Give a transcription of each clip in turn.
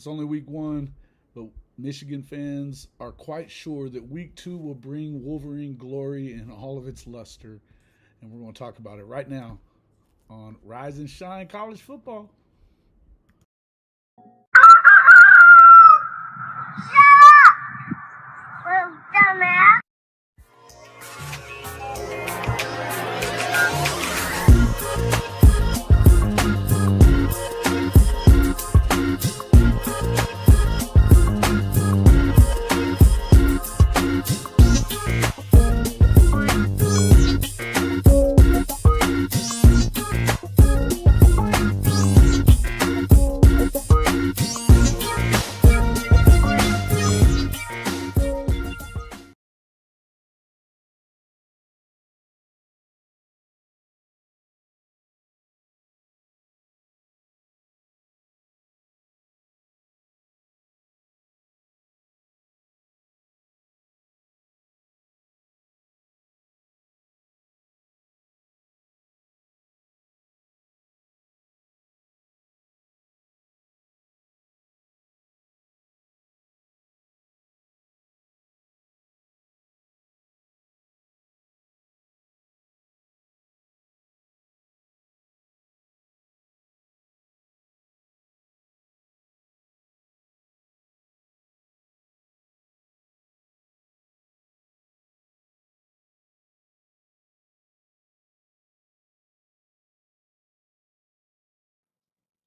It's only week one, but Michigan fans are quite sure that week two will bring Wolverine glory in all of its luster. And we're going to talk about it right now on Rise and Shine College Football.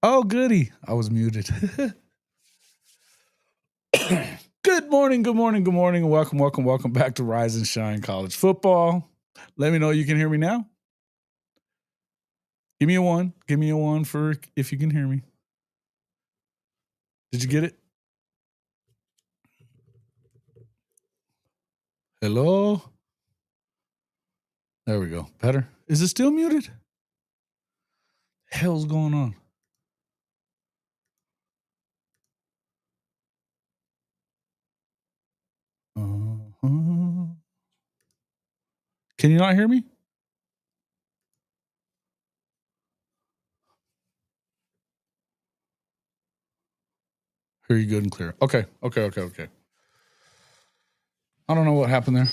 Oh, goody. I was muted. Good morning, good morning, good morning. Welcome back to Rise and Shine College Football. Let me know you can hear me now. Give me a one. Give me a one for if you can hear me. Did you get it? Hello? There we go. Better? Is it still muted? Hell's going on? Can you not hear me? Hear you good and clear. Okay. I don't know what happened there.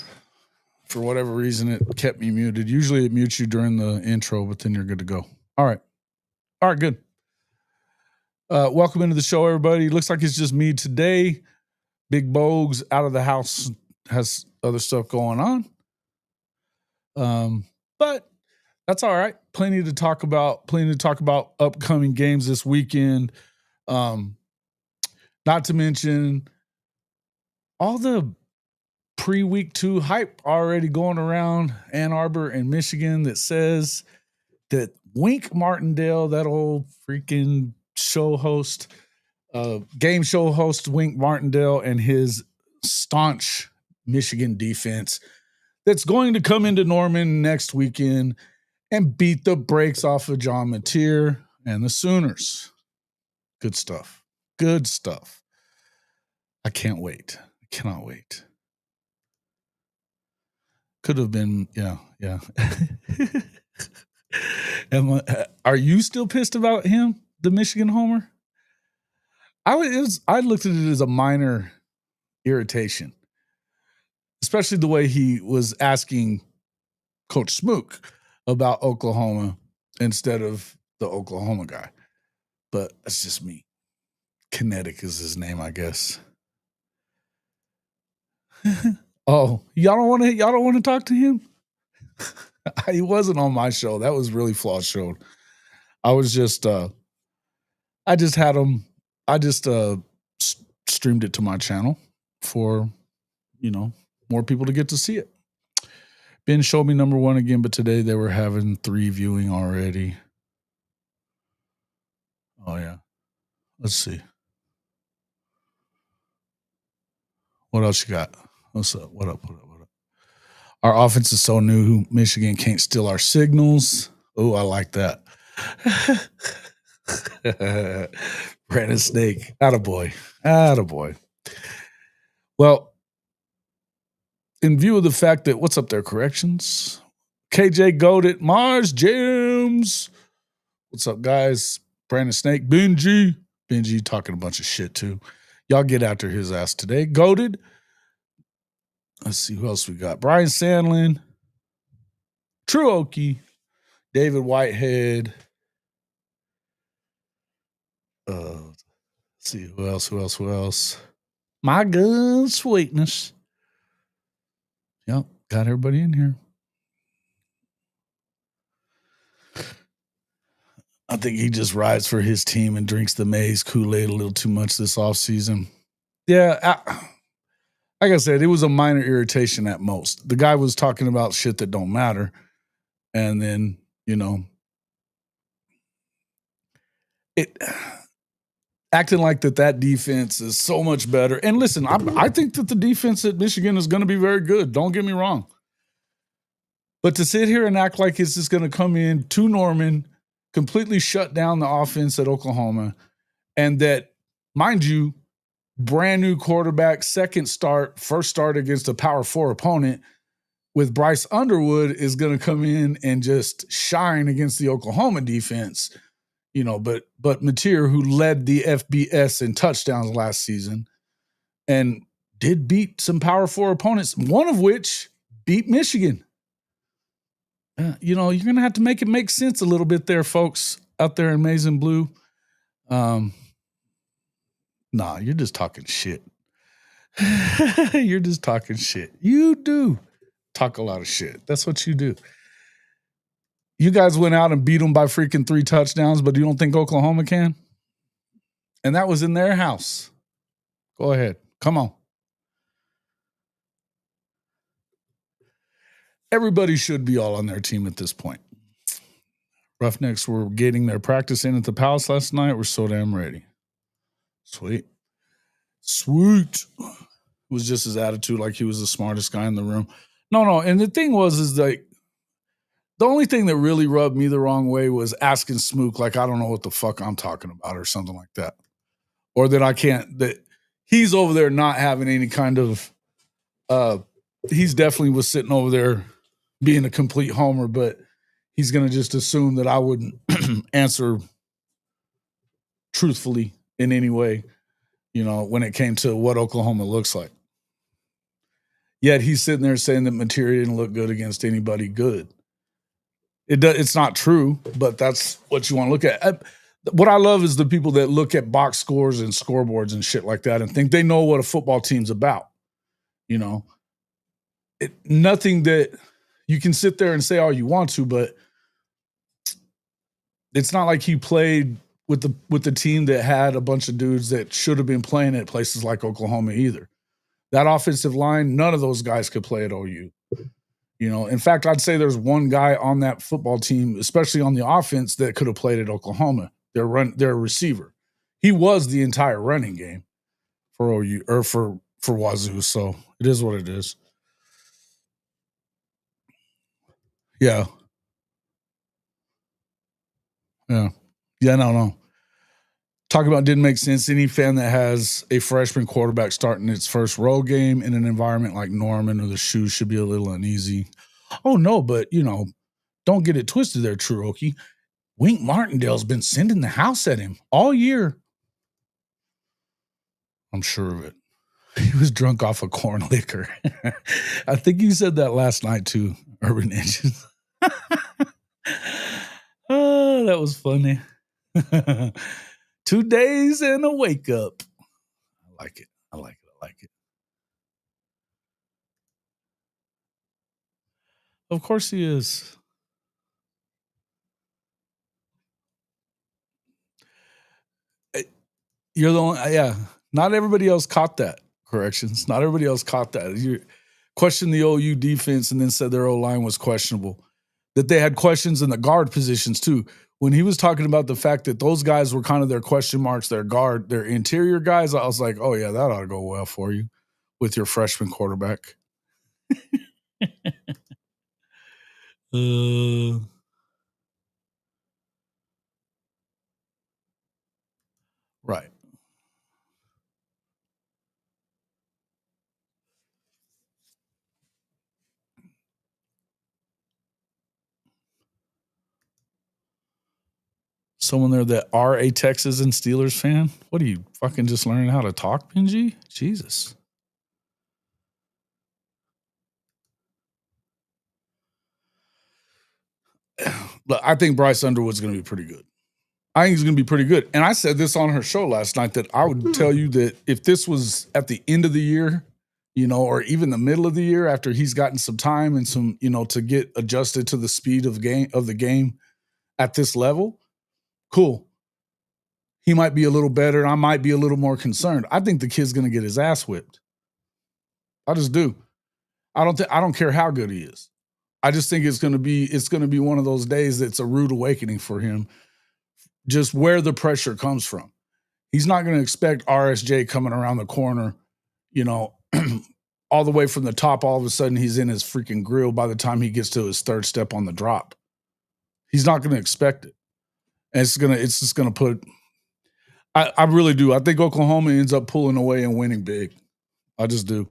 For whatever reason, it kept me muted. Usually it mutes you during the intro, but then you're good to go. All right, good. Welcome into the show, everybody. Looks like it's just me today. Big Bogues out of the house, has other stuff going on. But that's all right. Plenty to talk about upcoming games this weekend. Not to mention all the pre-week 2 hype already going around Ann Arbor and Michigan that says that Wink Martindale, that old freaking show host, game show host Wink Martindale, and his staunch Michigan defense that's going to come into Norman next weekend and beat the brakes off of John Mateer and the Sooners. Good stuff. I can't wait. I cannot wait. Could have been, yeah. Are you still pissed about him, the Michigan homer? I looked at it as a minor irritation, especially the way he was asking Coach Smook about Oklahoma instead of the Oklahoma guy. But that's just me. Kinetic is his name, I guess. Oh, y'all don't want to talk to him? He wasn't on my show. That was really flawed show. I was just I just had him. I just streamed it to my channel for, more people to get to see it. Ben showed me number 1 again, but today they were having 3 viewing already. Oh yeah. Let's see. What else you got? What's up? What up? Our offense is so new, Michigan can't steal our signals. Oh, I like that. Brandon Snake. Attaboy. Well, in view of the fact that, what's up there, corrections? KJ Goated, Mars James. What's up, guys? Brandon Snake, Benji, Benji talking a bunch of shit too. Y'all get after his ass today. Goated. Let's see who else we got. Brian Sandlin, True Okie, David Whitehead. Let's see who else. My gun sweetness. Yep, got everybody in here. I think he just rides for his team and drinks the maize Kool-Aid a little too much this offseason. Yeah, like I said, it was a minor irritation at most. The guy was talking about shit that don't matter. And then, it acting like that defense is so much better. And listen, I think that the defense at Michigan is going to be very good. Don't get me wrong. But to sit here and act like it's just going to come in to Norman, completely shut down the offense at Oklahoma, and that, mind you, brand new quarterback, first start against a Power 4 opponent with Bryce Underwood is going to come in and just shine against the Oklahoma defense, but Mateer, who led the FBS in touchdowns last season and did beat some Power 4 opponents, one of which beat Michigan. You're going to have to make it make sense a little bit there, folks, out there in Maize and Blue. Nah, you're just talking shit. You're just talking shit. You do talk a lot of shit. That's what you do. You guys went out and beat them by freaking 3 touchdowns, but you don't think Oklahoma can? And that was in their house. Go ahead. Come on. Everybody should be all on their team at this point. Roughnecks were getting their practice in at the Palace last night. We're so damn ready. Sweet. It was just his attitude like he was the smartest guy in the room. No. And the thing is like, the only thing that really rubbed me the wrong way was asking Smook, like, I don't know what the fuck I'm talking about or something like that. Or that he's over there not having any kind of, he's definitely was sitting over there being a complete homer, but he's going to just assume that I wouldn't answer truthfully in any way, when it came to what Oklahoma looks like. Yet he's sitting there saying that Mateer didn't look good against anybody good. It's not true, but that's what you want to look at. What I love is the people that look at box scores and scoreboards and shit like that and think they know what a football team's about. Nothing that you can sit there and say all you want to, but it's not like he played with the team that had a bunch of dudes that should have been playing at places like Oklahoma either. That offensive line, none of those guys could play at OU. In fact, I'd say there's one guy on that football team, especially on the offense, that could have played at Oklahoma. Their receiver. He was the entire running game for OU or for Wazoo. So it is what it is. Yeah. Yeah. Yeah, no. Talk about didn't make sense. Any fan that has a freshman quarterback starting its first road game in an environment like Norman or the shoes should be a little uneasy. Oh, no, but, don't get it twisted there, Cherokee. Wink Martindale's been sending the house at him all year. I'm sure of it. He was drunk off of corn liquor. I think you said that last night too, Urban Engines. Oh, that was funny. 2 days and a wake up. I like it. Of course he is. You're the only, yeah. Not everybody else caught that. Corrections. Not everybody else caught that. You questioned the OU defense and then said their O-line was questionable. That they had questions in the guard positions too. When he was talking about the fact that those guys were kind of their question marks, their interior guys, I was like, oh yeah, that ought to go well for you with your freshman quarterback. Right. Someone there that are a Texas and Steelers fan. What are you fucking just learning how to talk, Benji? Jesus. Look, I think Bryce Underwood's going to be pretty good. I think he's going to be pretty good. And I said this on her show last night that I would tell you that if this was at the end of the year, or even the middle of the year after he's gotten some time and some, to get adjusted to the speed of the game at this level, cool. He might be a little better. I might be a little more concerned. I think the kid's going to get his ass whipped. I just do. I don't care how good he is. I just think it's going to be one of those days that's a rude awakening for him. Just where the pressure comes from. He's not going to expect RSJ coming around the corner, all the way from the top. All of a sudden, he's in his freaking grill by the time he gets to his third step on the drop. He's not going to expect it. And it's just going to put. I really do. I think Oklahoma ends up pulling away and winning big. I just do.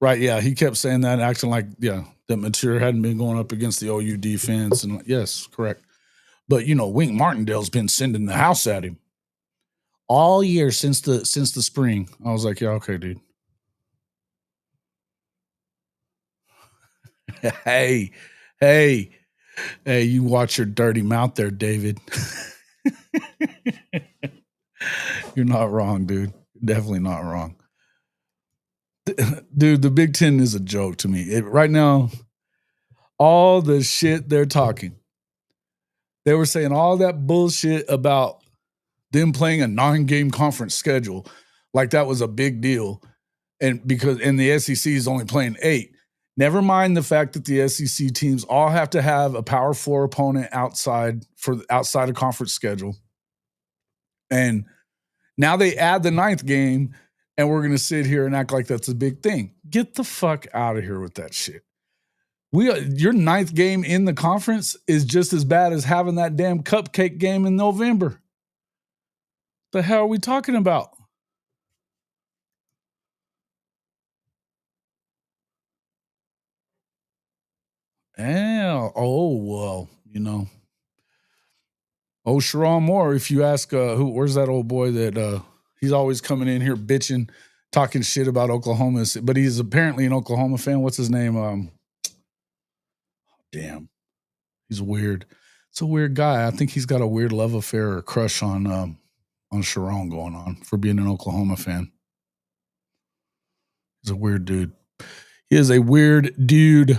Right, yeah. He kept saying that, acting like, that Mature hadn't been going up against the OU defense. And yes, correct. But, Wink Martindale's been sending the house at him all year since the spring. I was like, yeah, okay, dude. Hey, you watch your dirty mouth there, David. You're not wrong, dude. You're definitely not wrong. Dude, the Big Ten is a joke to me. Right now, all the shit they're talking. They were saying all that bullshit about them playing a 9-game conference schedule like that was a big deal. And the SEC is only playing 8. Never mind the fact that the SEC teams all have to have a Power 4 opponent outside of conference schedule. And now they add the 9th game, and we're going to sit here and act like that's a big thing. Get the fuck out of here with that shit. Your 9th game in the conference is just as bad as having that damn cupcake game in November. The hell are we talking about? Well, Sharon Moore, if you ask where's that old boy that he's always coming in here bitching, talking shit about Oklahoma, but he's apparently an Oklahoma fan. What's his name? Damn. He's weird. It's a weird guy. I think he's got a weird love affair or crush on Sharon going on for being an Oklahoma fan. He's a weird dude. He is a weird dude.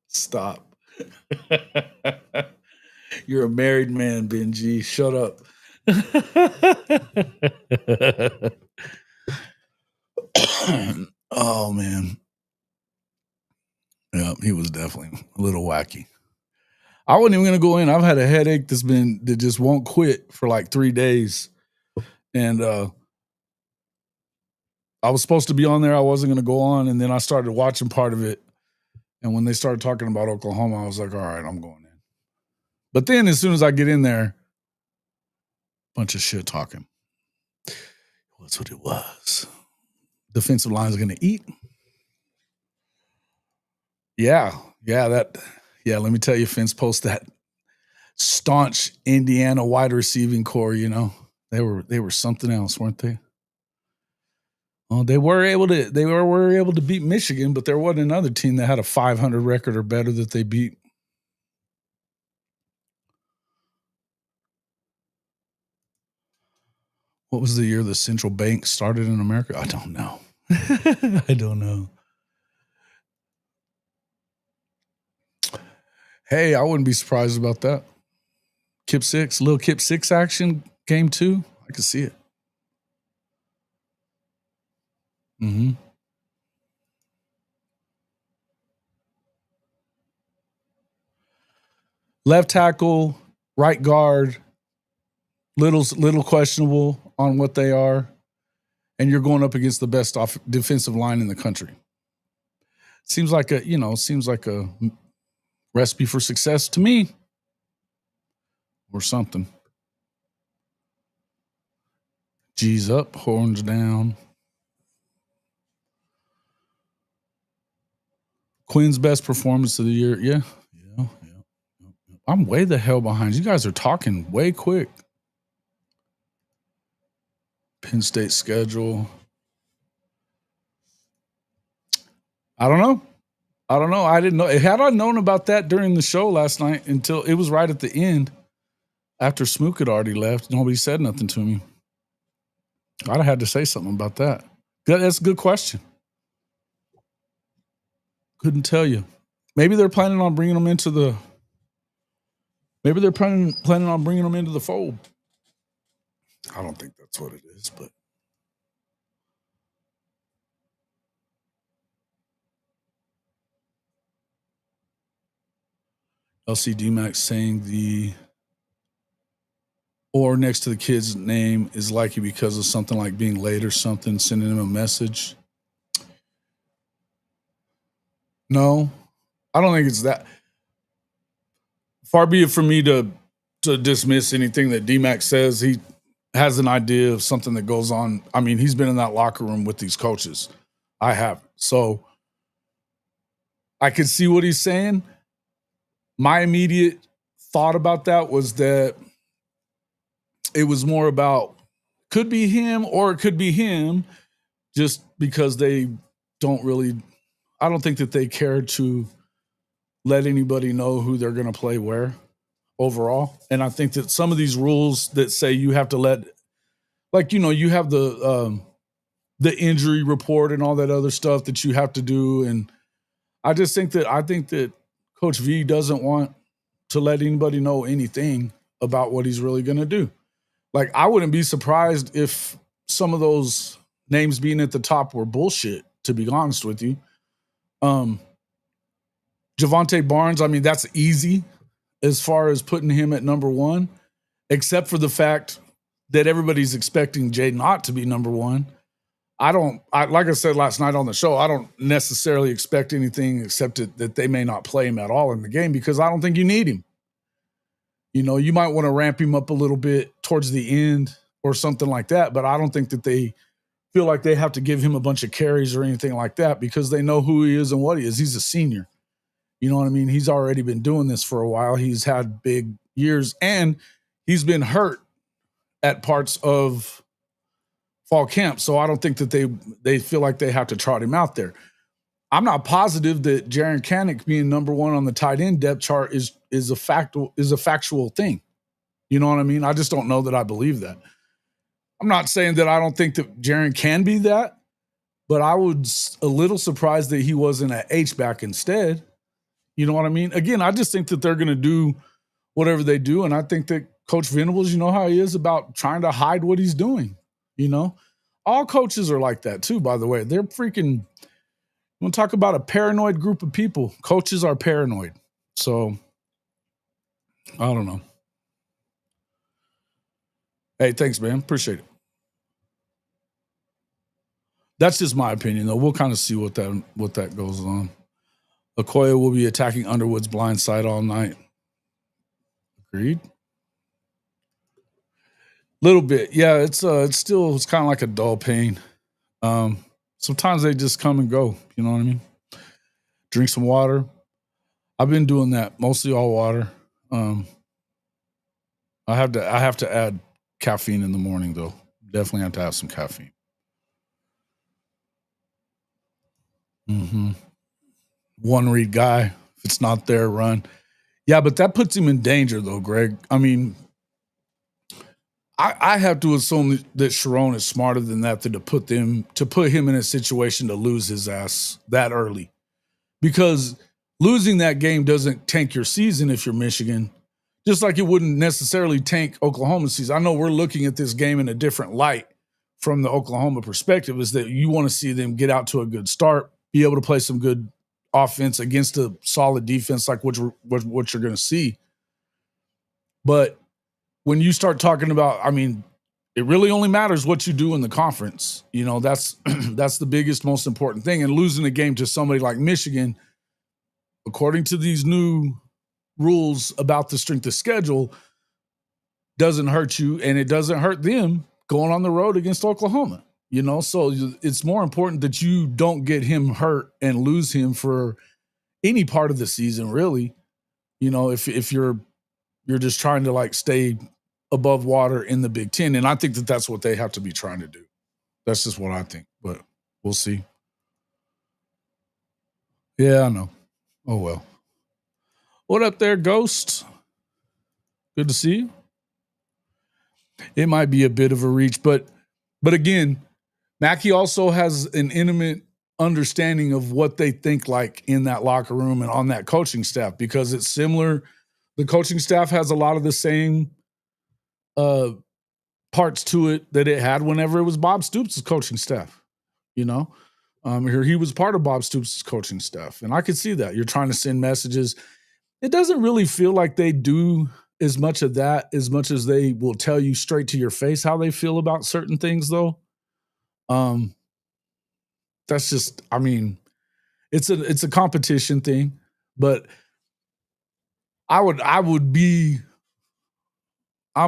Stop. You're a married man, Benji. Shut up. Oh, man. Yeah, he was definitely a little wacky. I wasn't even going to go in. I've had a headache that just won't quit for like 3 days. And I was supposed to be on there. I wasn't going to go on. And then I started watching part of it. And when they started talking about Oklahoma, I was like, all right, I'm going in. But then as soon as I get in there, bunch of shit talking. That's what it was. Defensive line is going to eat. Yeah. Let me tell you, Vince post that staunch Indiana wide receiving core, they were something else, weren't they? Well, they were able to beat Michigan, but there wasn't another team that had a 500 record or better that they beat. What was the year the central bank started in America? I don't know. I don't know. Hey, I wouldn't be surprised about that. Little Kip 6 action, game 2. I could see it. Mm-hmm. Left tackle, right guard, little questionable on what they are, and you're going up against the best defensive line in the country. Seems like a recipe for success to me, or something. G's up, horns down. Quinn's best performance of the year. Yeah. I'm way the hell behind. You guys are talking way quick. Penn State schedule. I don't know. I didn't know. Had I known about that during the show last night until it was right at the end, after Smook had already left, nobody said nothing to me. I'd have had to say something about that. That's a good question. Couldn't tell you. Maybe they're planning on bringing them into the. Maybe they're planning on bringing them into the fold. I don't think that's what it is, but. LCD Max saying the or next to the kid's name is likely because of something like being late or something, sending him a message. No, I don't think it's that. Far be it from me to dismiss anything that D-Max says. He has an idea of something that goes on. I mean, he's been in that locker room with these coaches. I haven't. So I can see what he's saying. My immediate thought about that was that it was more about could be him or it could be him just because they don't really – I don't think that they care to let anybody know who they're going to play where overall. And I think that some of these rules that say you have to let – like, you know, you have the injury report and all that other stuff that you have to do. And I think that Coach V doesn't want to let anybody know anything about what he's really going to do. Like, I wouldn't be surprised if some of those names being at the top were bullshit, to be honest with you. Javonte Barnes, I mean, that's easy as far as putting him at number one, except for the fact that everybody's expecting Jaden Ott to be number one. Like I said last night on the show, I don't necessarily expect anything except that they may not play him at all in the game because I don't think you need him. You know, you might want to ramp him up a little bit towards the end or something like that, but I don't think that they feel like they have to give him a bunch of carries or anything like that because they know who he is and what he is. He's a senior. You know what I mean? He's already been doing this for a while. He's had big years, and he's been hurt at parts of fall camp, so I don't think that they feel like they have to trot him out there. I'm not positive that Jaren Kanak being number one on the tight end depth chart is a factual thing. You know what I mean? I just don't know that I believe that. I'm not saying that I don't think that Jaren can be that, but I was a little surprised that he wasn't at H-back instead. You know what I mean? Again, I just think that they're going to do whatever they do, and I think that Coach Venables, you know how he is about trying to hide what he's doing, you know? All coaches are like that too, by the way. They're freaking – I'm going to talk about a paranoid group of people. Coaches are paranoid. So, I don't know. Hey, thanks, man. Appreciate it. That's just my opinion, though. We'll kind of see what that goes on. Okoye will be attacking Underwood's blind side all night. Agreed. Little bit. Yeah, it's kind of like a dull pain. Sometimes they just come and go. You know what I mean? Drink some water. I've been doing that, mostly all water. I have to add caffeine in the morning, though. Definitely have to have some caffeine. Mm-hmm. One read guy. If it's not there, run. Yeah, but that puts him in danger, though, Greg. I mean, I have to assume that Sharon is smarter than that to put him in a situation to lose his ass that early. Because losing that game doesn't tank your season if you're Michigan, just like it wouldn't necessarily tank Oklahoma's season. I know we're looking at this game in a different light from the Oklahoma perspective, is that you want to see them get out to a good start, be able to play some good offense against a solid defense like what you're going to see. But when you start talking about, I mean, it really only matters what you do in the conference. You know, that's the biggest, most important thing. And losing a game to somebody like Michigan, according to these new rules about the strength of schedule, doesn't hurt you, and it doesn't hurt them going on the road against Oklahoma. So it's more important that you don't get him hurt and lose him for any part of the season, really. If you're just trying to like stay above water in the Big Ten, and I think that that's what they have to be trying to do. That's just what I think, but we'll see. Yeah, I know. Oh well. What up there, Ghost? Good to see you. It might be a bit of a reach, but again, Mackey also has an intimate understanding of what they think like in that locker room and on that coaching staff, because it's similar. The coaching staff has a lot of the same parts to it that it had whenever it was Bob Stoops' coaching staff. Here he was part of Bob Stoops' coaching staff, and I could see that. You're trying to send messages. It doesn't really feel like they do as much of that as much as they will tell you straight to your face how they feel about certain things, though. That's just, I mean, it's a competition thing, but I'm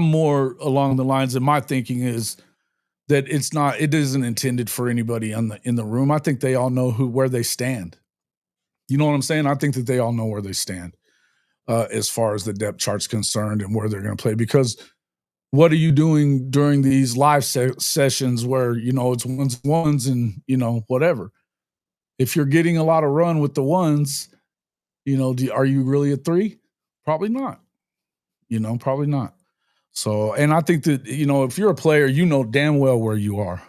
more along the lines that my thinking is that it isn't intended for anybody in the room. I think they all know where they stand. You know what I'm saying? I think that they all know where they stand as far as the depth chart's concerned and where they're going to play, because what are you doing during these live sessions where, it's ones and, whatever. If you're getting a lot of run with the ones, are you really a 3? Probably not. Probably not. So, and I think that, if you're a player, damn well where you are.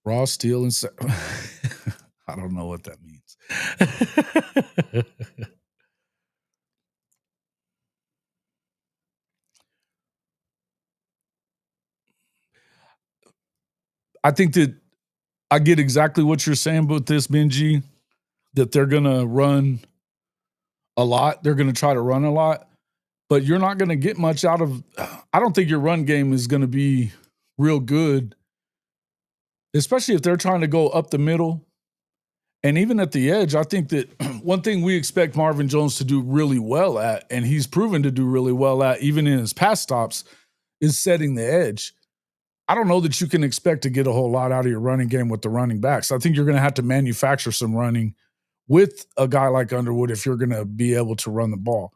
Raw, steel, and I don't know what that means. I think that I get exactly what you're saying about this, Benji, that they're going to run a lot. They're going to try to run a lot, but you're not going to get much out of, I don't think your run game is going to be real good, especially if they're trying to go up the middle. And even at the edge, I think that one thing we expect Marvin Jones to do really well at, and he's proven to do really well at, even in his pass stops, is setting the edge. I don't know that you can expect to get a whole lot out of your running game with the running backs. I think you're going to have to manufacture some running with a guy like Underwood if you're going to be able to run the ball.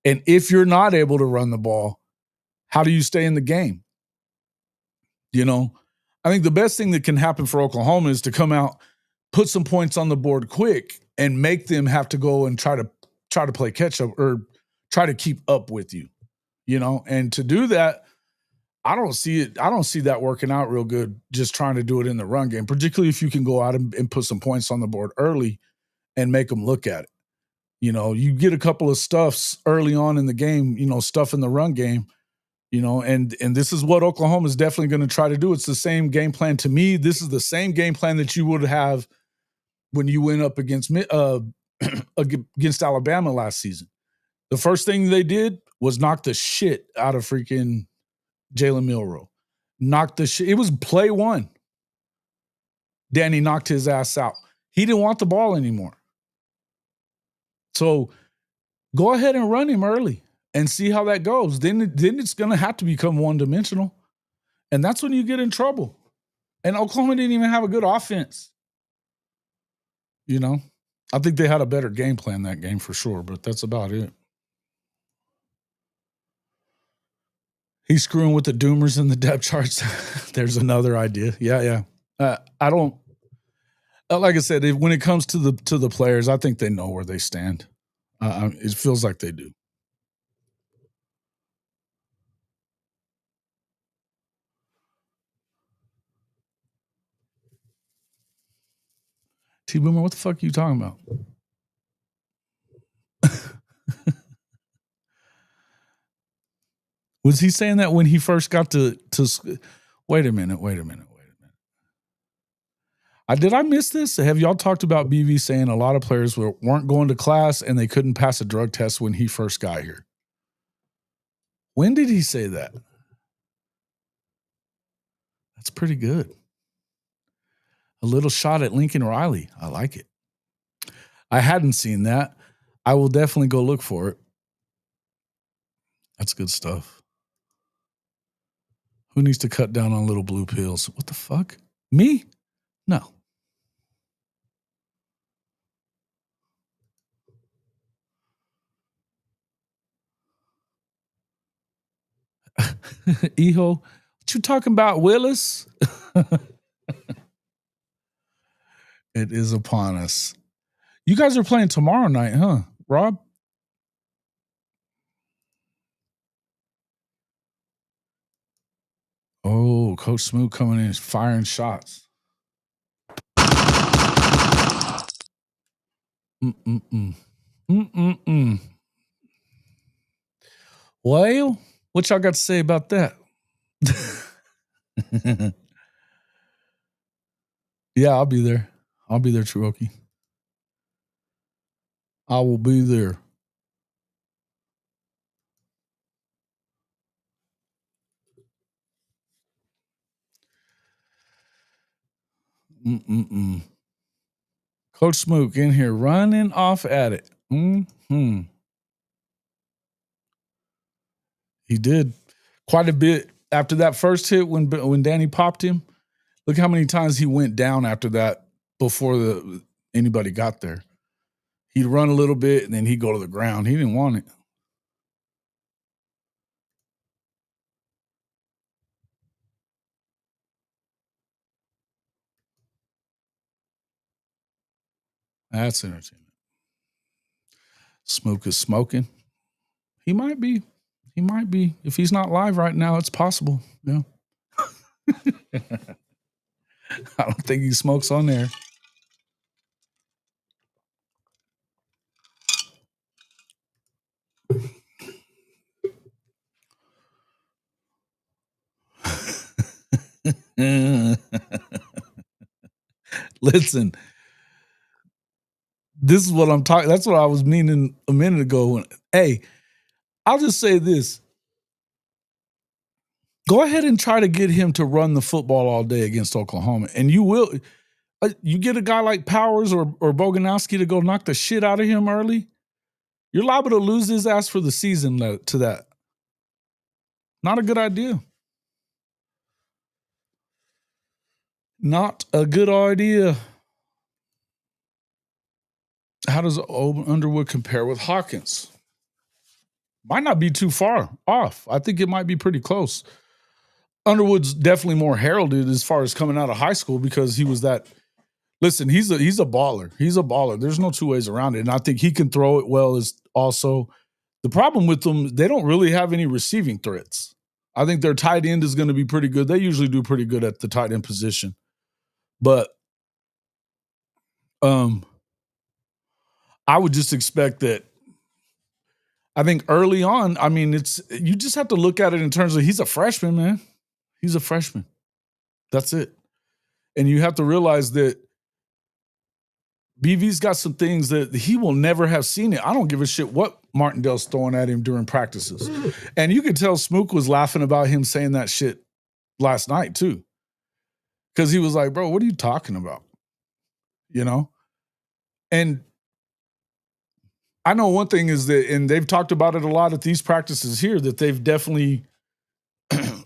And if you're not able to run the ball, how do you stay in the game? I think the best thing that can happen for Oklahoma is to come out, put some points on the board quick, and make them have to go and try to play catch up or try to keep up with you, and to do that, I don't see that working out real good, just trying to do it in the run game, particularly if you can go out and put some points on the board early and make them look at it. You get a couple of stuffs early on in the game, stuff in the run game, and this is what Oklahoma is definitely going to try to do. It's the same game plan. To me, this is the same game plan that you would have when you went up against Alabama last season. The first thing they did was knock the shit out of freaking Jalen Milroe. Knocked the shit. It was play one. Danny knocked his ass out. He didn't want the ball anymore. So go ahead and run him early and see how that goes. Then it's going to have to become one-dimensional. And that's when you get in trouble. And Oklahoma didn't even have a good offense. I think they had a better game plan that game for sure, but that's about it. He's screwing with the doomers in the depth charts. There's another idea. Yeah. I don't, like I said, when it comes to the players, I think they know where they stand. It feels like they do. T-Boomer, what the fuck are you talking about? Was he saying that when he first got to wait a minute. Did I miss this? Have y'all talked about BV saying a lot of players weren't going to class and they couldn't pass a drug test when he first got here? When did he say that? That's pretty good. A little shot at Lincoln Riley. I like it. I hadn't seen that. I will definitely go look for it. That's good stuff. Who needs to cut down on little blue pills? What the fuck? Me? No. Eho, what you talking about, Willis? It is upon us. You guys are playing tomorrow night, huh, Rob? Oh, Coach Smoot coming in, firing shots. Well, what y'all got to say about that? Yeah, I'll be there. I'll be there, Cherokee. I will be there. Coach Smook in here running off at it. He did quite a bit after that first hit when Danny popped him. Look how many times he went down after that before anybody got there. He'd run a little bit and then he'd go to the ground. He didn't want it. That's entertainment. Smoke is smoking. He might be. He might be. If he's not live right now, it's possible. Yeah. I don't think he smokes on there. Listen, this is what I'm talking. That's what I was meaning a minute ago. Hey, I'll just say this. Go ahead and try to get him to run the football all day against Oklahoma, and you will. You get a guy like Powers or Boganowski to go knock the shit out of him early, you're liable to lose his ass for the season to that. Not a good idea. Not a good idea. How does Underwood compare with Hawkins? Might not be too far off. I think it might be pretty close. Underwood's definitely more heralded as far as coming out of high school because he was that. Listen, he's a baller. He's a baller. There's no two ways around it. And I think he can throw it well as also. The problem with them, they don't really have any receiving threats. I think their tight end is going to be pretty good. They usually do pretty good at the tight end position. But I would just expect that. I think early on, I mean, you just have to look at it in terms of he's a freshman, man. He's a freshman. That's it. And you have to realize that BV's got some things that he will never have seen it. I don't give a shit what Martindale's throwing at him during practices. And you could tell Smook was laughing about him saying that shit last night too. Because he was like, bro, what are you talking about? You know? And I know one thing is that, and they've talked about it a lot at these practices here, that they've definitely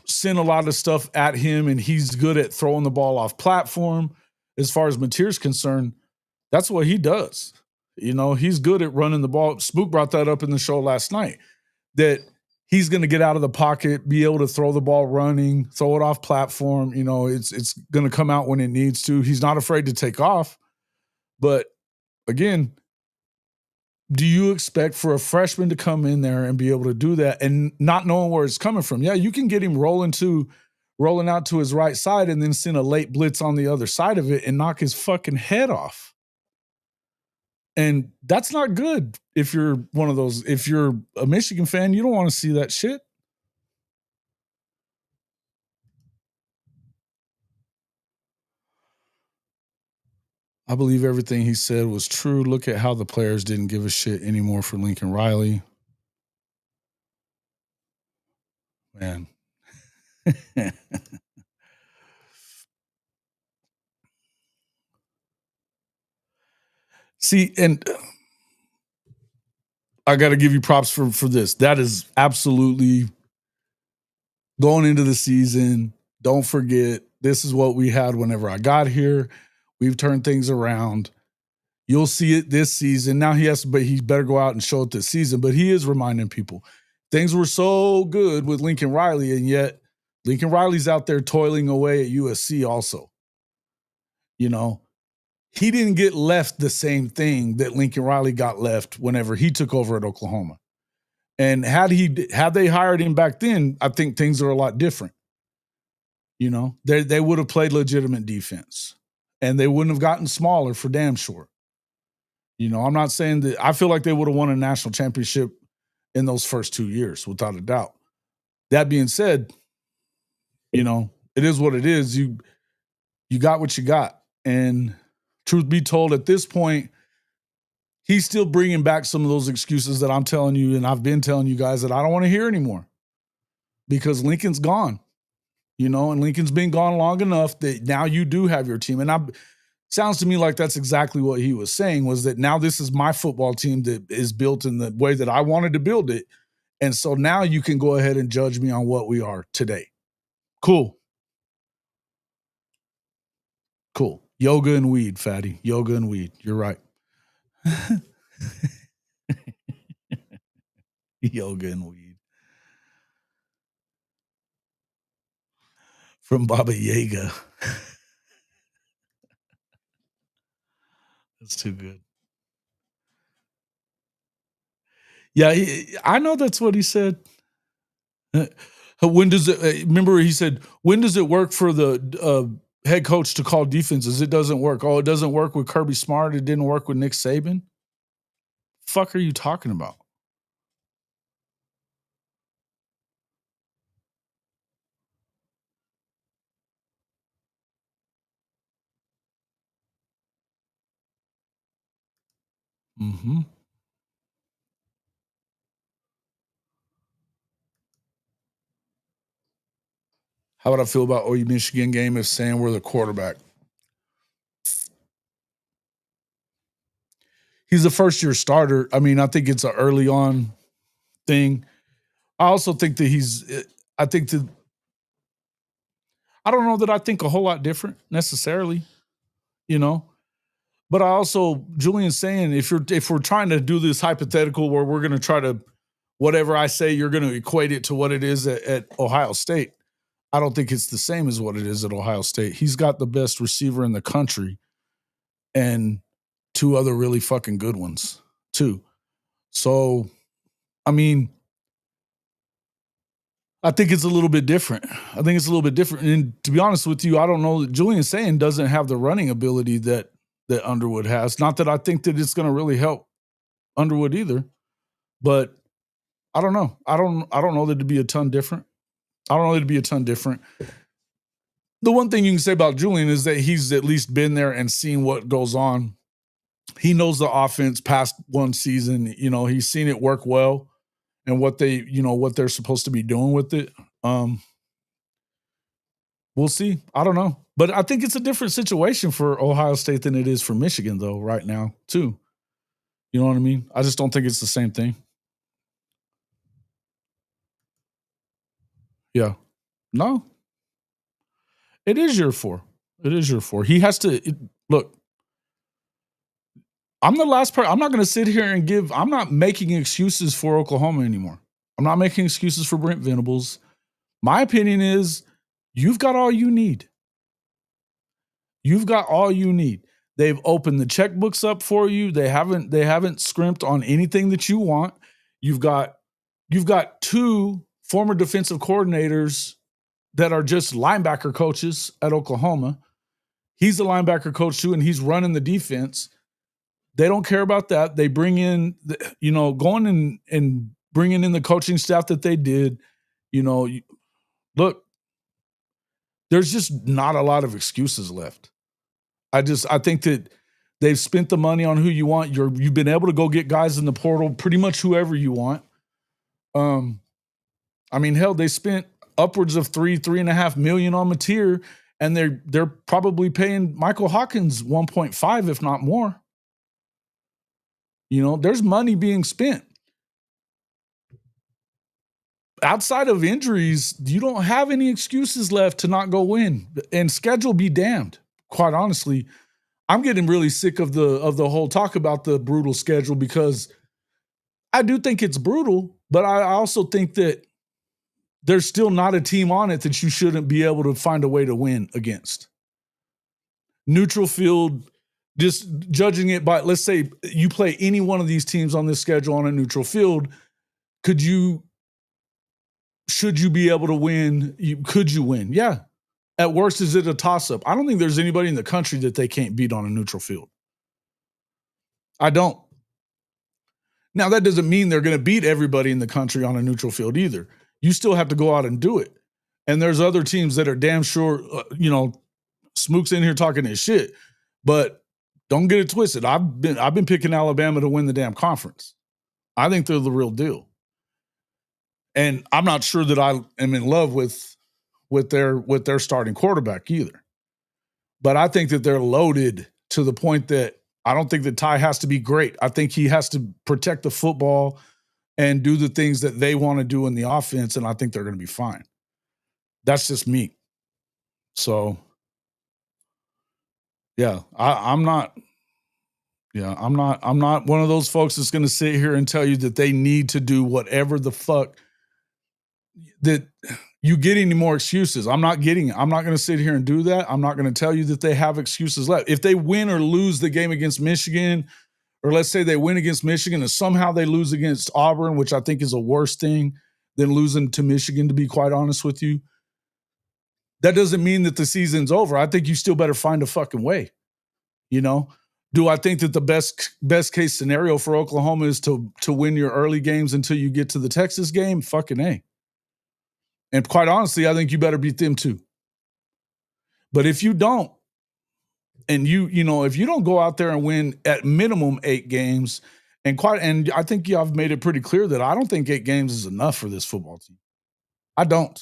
sent a lot of stuff at him, and he's good at throwing the ball off platform. As far as Mateer's concerned, that's what he does. You know, he's good at running the ball. Spook brought that up in the show last night, that he's going to get out of the pocket, be able to throw the ball running, throw it off platform. You know, it's going to come out when it needs to. He's not afraid to take off. But again, do you expect for a freshman to come in there and be able to do that and not knowing where it's coming from? Yeah, you can get him rolling out to his right side and then send a late blitz on the other side of it and knock his fucking head off. And that's not good if you're one of those. If you're a Michigan fan, you don't want to see that shit. I believe everything he said was true. Look at how the players didn't give a shit anymore for Lincoln Riley. Man. See, and I got to give you props for this. That is absolutely going into the season, don't forget, this is what we had whenever I got here. We've turned things around. You'll see it this season. Now but he better go out and show it this season. But he is reminding people things were so good with Lincoln Riley, and yet Lincoln Riley's out there toiling away at USC also. He didn't get left the same thing that Lincoln Riley got left whenever he took over at Oklahoma. And had they hired him back then, I think things are a lot different. They would have played legitimate defense, and they wouldn't have gotten smaller for damn sure. I'm not saying that I feel like they would have won a national championship in those first 2 years, without a doubt. That being said, it is what it is. You got what you got. And truth be told, at this point, he's still bringing back some of those excuses that I'm telling you, and I've been telling you guys that I don't want to hear anymore, because Lincoln's gone, and Lincoln's been gone long enough that now you do have your team. And sounds to me like that's exactly what he was saying, was that now this is my football team that is built in the way that I wanted to build it. And so now you can go ahead and judge me on what we are today. Cool. Yoga and weed, fatty. Yoga and weed. You're right. Yoga and weed. From Baba Yaga. That's too good. Yeah, I know that's what he said. When does it? Remember, he said, when does it work for the head coach to call defenses? It doesn't work. Oh, it doesn't work with Kirby Smart. It didn't work with Nick Saban. Fuck are you talking about? Mm-hmm. How would I feel about OU Michigan game if saying we're the quarterback? He's a first-year starter. I mean, I think it's an early on thing. I also think that I don't know that I think a whole lot different necessarily, but I also, Julian's saying, if we're trying to do this hypothetical where we're going to try to, whatever I say, you're going to equate it to what it is at Ohio State. I don't think it's the same as what it is at Ohio State. He's got the best receiver in the country and two other really fucking good ones too. So, I mean, I think it's a little bit different. And to be honest with you, I don't know that Julian saying doesn't have the running ability that Underwood has. Not that I think that it's going to really help Underwood either, but I don't know. I don't know that it'd be a ton different. The one thing you can say about Julian is that he's at least been there and seen what goes on. He knows the offense past one season. He's seen it work well and what they're supposed to be doing with it. We'll see. I don't know. But I think it's a different situation for Ohio State than it is for Michigan, though, right now, too. You know what I mean? I just don't think it's the same thing. Yeah. No. It is year 4. He has to look. I'm the last person. I'm not going to sit here and I'm not making excuses for Oklahoma anymore. I'm not making excuses for Brent Venables. My opinion is you've got all you need. They've opened the checkbooks up for you. They haven't scrimped on anything that you want. You've got 2 former defensive coordinators that are just linebacker coaches at Oklahoma. He's a linebacker coach too, and he's running the defense. They don't care about that. They bring in, going and bringing in the coaching staff that they did. Look, there's just not a lot of excuses left. I think that they've spent the money on who you want. You've been able to go get guys in the portal, pretty much whoever you want. I mean, hell, they spent upwards of $3.5 million on Mateer, and they're probably paying Michael Hawkins 1.5, if not more. There's money being spent. outside of injuries, you don't have any excuses left to not go win. And schedule be damned. Quite honestly, I'm getting really sick of the whole talk about the brutal schedule because I do think it's brutal, but I also think that there's still not a team on it that you shouldn't be able to find a way to win against. Neutral field, just judging it by, let's say you play any one of these teams on this schedule on a neutral field, should you be able to win? Could you win? Yeah. At worst, is it a toss-up? I don't think there's anybody in the country that they can't beat on a neutral field. I don't. Now, that doesn't mean they're going to beat everybody in the country on a neutral field either. You still have to go out and do it. And there's other teams that are damn sure, Smook's in here talking his shit, but don't get it twisted. I've been picking Alabama to win the damn conference. I think they're the real deal. And I'm not sure that I am in love with their starting quarterback either. But I think that they're loaded to the point that I don't think that Ty has to be great. I think he has to protect the football and do the things that they want to do in the offense, and I think they're going to be fine. That's just me. So, yeah, I'm not one of those folks that's going to sit here and tell you that they need to do whatever the fuck that you get any more excuses. I'm not getting it. I'm not going to sit here and do that. I'm not going to tell you that they have excuses left. If they win or lose the game against Michigan, or let's say they win against Michigan and somehow they lose against Auburn, which I think is a worse thing than losing to Michigan, to be quite honest with you, that doesn't mean that the season's over. I think you still better find a fucking way. Do I think that the best case scenario for Oklahoma is to win your early games until you get to the Texas game? Fucking A. And quite honestly, I think you better beat them too. But if you don't, and if you don't go out there and win at minimum 8 games, and I think I've made it pretty clear that I don't think 8 games is enough for this football team. I don't.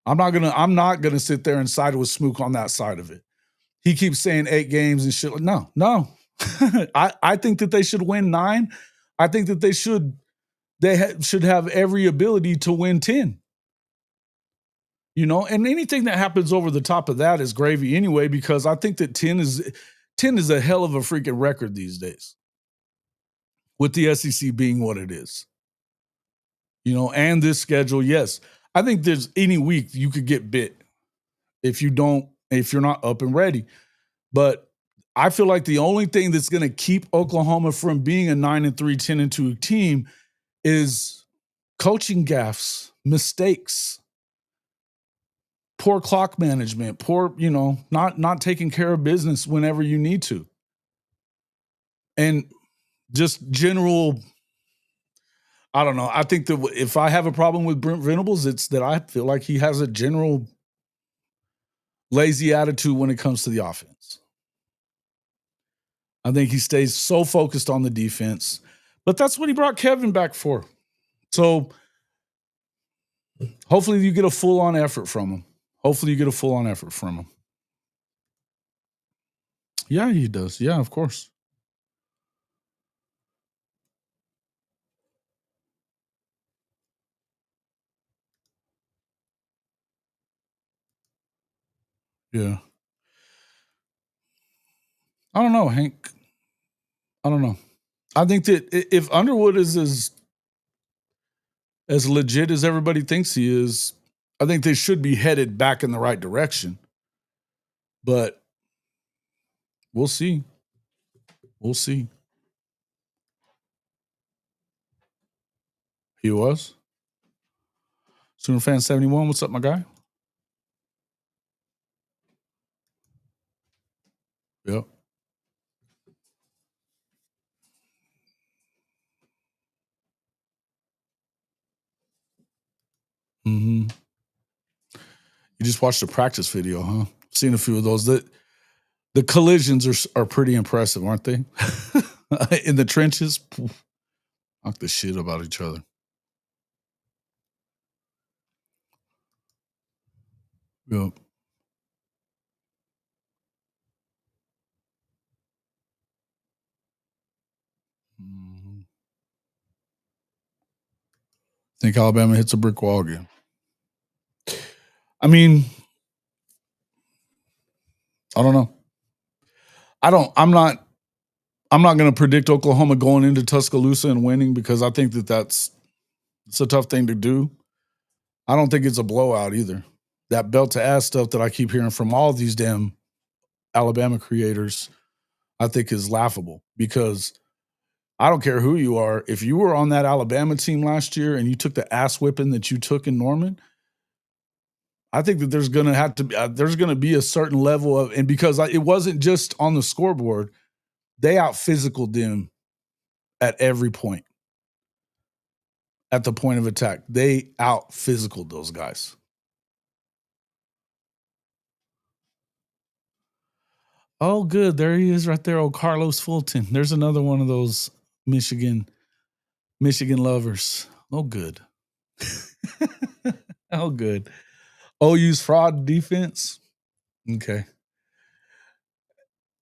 I'm not gonna sit there and side with Smook on that side of it. He keeps saying 8 games and shit. No. I think that they should win 9. I think that they should have every ability to win 10. And anything that happens over the top of that is gravy anyway, because I think that 10 is a hell of a freaking record these days, with the SEC being what it is. And this schedule, yes. I think there's any week you could get bit if you're not up and ready. But I feel like the only thing that's going to keep Oklahoma from being a 9-3, 10-2 team is coaching gaffes, mistakes, poor clock management, poor, not taking care of business whenever you need to. And just general, I don't know. I think that if I have a problem with Brent Venables, it's that I feel like he has a general lazy attitude when it comes to the offense. I think he stays so focused on the defense, but that's what he brought Kevin back for. So hopefully you get a full-on effort from him. Yeah, he does. Yeah, of course. Yeah. I don't know, Hank. I don't know. I think that if Underwood is as legit as everybody thinks he is, I think they should be headed back in the right direction. But we'll see. He was. Sooner Fan 71, what's up, my guy? Yep. Mm-hmm. You just watched the practice video, huh? Seen a few of those. The collisions are pretty impressive, aren't they? In the trenches, knock the shit about each other. Yep. Mm-hmm. Think Alabama hits a brick wall again. I mean, I don't know. I'm not going to predict Oklahoma going into Tuscaloosa and winning because I think it's a tough thing to do. I don't think it's a blowout either. That belt to ass stuff that I keep hearing from all these damn Alabama creators, I think is laughable because I don't care who you are. If you were on that Alabama team last year and you took the ass whipping that you took in Norman, I think that there's going to be a certain level of, and because it wasn't just on the scoreboard, they out physical them at every point. At the point of attack, they out physical those guys. Oh, good. There he is right there. Oh, Carlos Fulton. There's another one of those Michigan lovers. Oh, good. Oh, good. OU's fraud defense. Okay.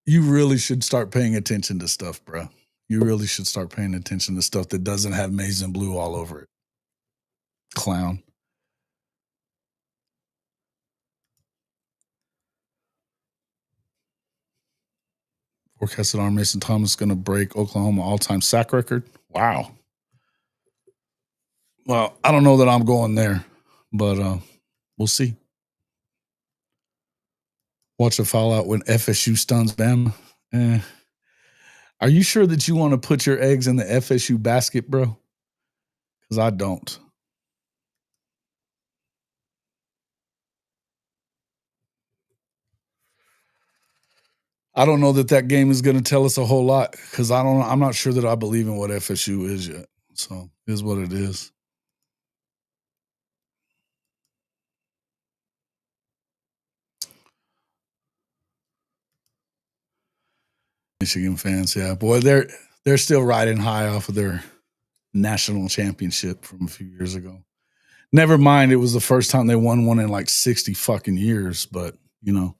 You really should start paying attention to stuff, bro. You really should start paying attention to stuff that doesn't have maize and blue all over it. Clown. Forecasted on Mason Thomas going to break Oklahoma all-time sack record. Wow. Well, I don't know that I'm going there, but we'll see. Watch a fallout when FSU stuns Bama. Are you sure that you want to put your eggs in the FSU basket, bro? Because I don't. I don't know that game is going to tell us a whole lot because I'm not sure that I believe in what FSU is yet. So it is what it is. Michigan fans, yeah, boy, they're still riding high off of their national championship from a few years ago. Never mind, it was the first time they won one in like 60 fucking years, but you know.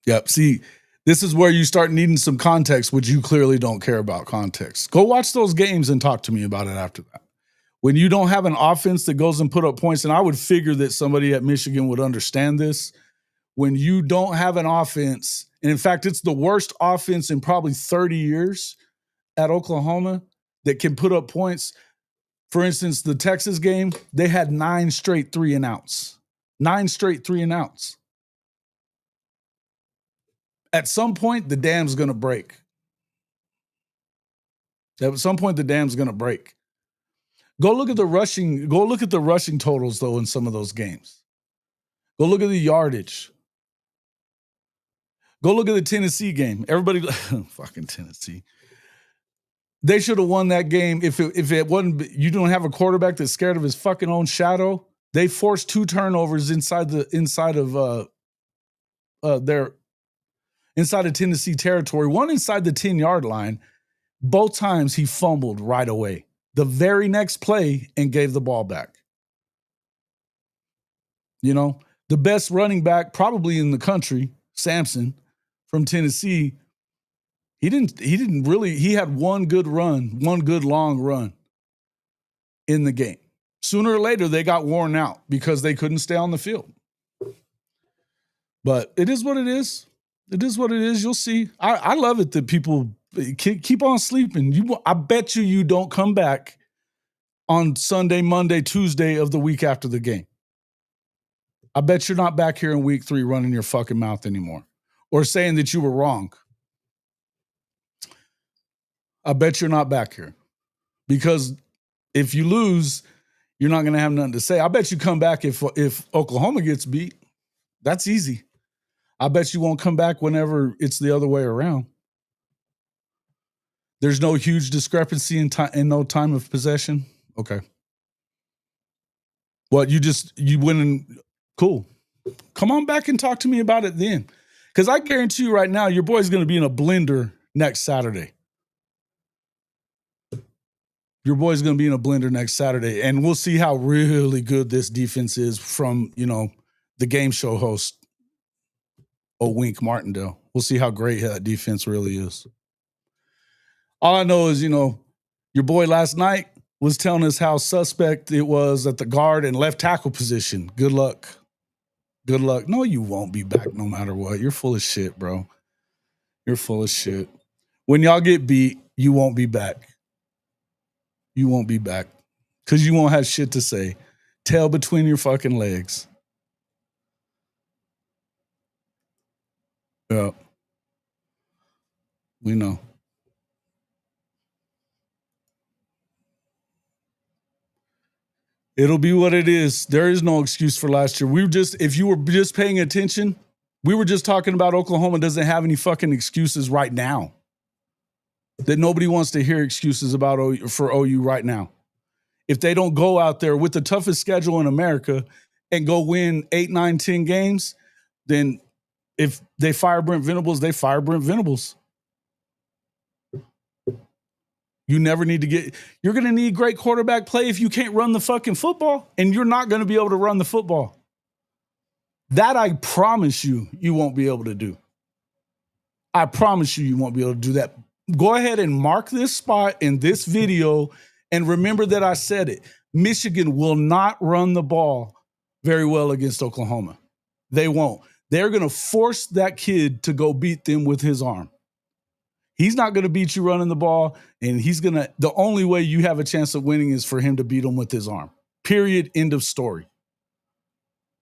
Yep. See, this is where you start needing some context, which you clearly don't care about context. Go watch those games and talk to me about it after that. When you don't have an offense that goes and put up points, and I would figure that somebody at Michigan would understand this. When you don't have an offense, and in fact, it's the worst offense in probably 30 years at Oklahoma that can put up points. For instance, the Texas game, they had 9 straight 3-and-outs. 9 straight 3-and-outs. At some point, the dam's going to break. At some point, the dam's going to break. Go look at the rushing totals, though, in some of those games. Go look at the yardage. Go look at the Tennessee game. Everybody, fucking Tennessee. They should have won that game if it wasn't. You don't have a quarterback that's scared of his fucking own shadow. They forced 2 turnovers inside of Tennessee territory. One inside the 10-yard line. Both times he fumbled right away. The very next play and gave the ball back. You know, the best running back probably in the country, Sampson from Tennessee. He had one good long run in the game. Sooner or later, they got worn out because they couldn't stay on the field. But it is what it is. It is what it is. You'll see. I love it that people keep on sleeping. I bet you don't come back on Sunday, Monday, Tuesday of the week after the game. I bet you're not back here in week 3 running your fucking mouth anymore or saying that you were wrong. I bet you're not back here because if you lose, you're not going to have nothing to say. I bet you come back if Oklahoma gets beat. That's easy. I bet you won't come back whenever it's the other way around. There's no huge discrepancy in time and no time of possession. Okay. Well, you win and cool. Come on back and talk to me about it then. Because I guarantee you right now, your boy's going to be in a blender next Saturday. Your boy's going to be in a blender next Saturday, and we'll see how really good this defense is from, the game show host, Wink Martindale. We'll see how great that defense really is. All I know is, your boy last night was telling us how suspect it was at the guard and left tackle position. Good luck. Good luck. No, you won't be back no matter what. You're full of shit, bro. You're full of shit. When y'all get beat, you won't be back. You won't be back because you won't have shit to say. Tail between your fucking legs. Yeah. We know. It'll be what it is. There is no excuse for last year. If you were just paying attention, we were just talking about Oklahoma doesn't have any fucking excuses right now. That nobody wants to hear excuses for OU right now. If they don't go out there with the toughest schedule in America and go win 8, 9, 10 games, then if they fire Brent Venables, they fire Brent Venables. You never need to you're going to need great quarterback play if you can't run the fucking football, and you're not going to be able to run the football. That I promise you won't be able to do. I promise you won't be able to do that. Go ahead and mark this spot in this video and remember that I said it. Michigan will not run the ball very well against Oklahoma. They won't. They're going to force that kid to go beat them with his arm. He's not going to beat you running the ball, and the only way you have a chance of winning is for him to beat him with his arm. Period. End of story.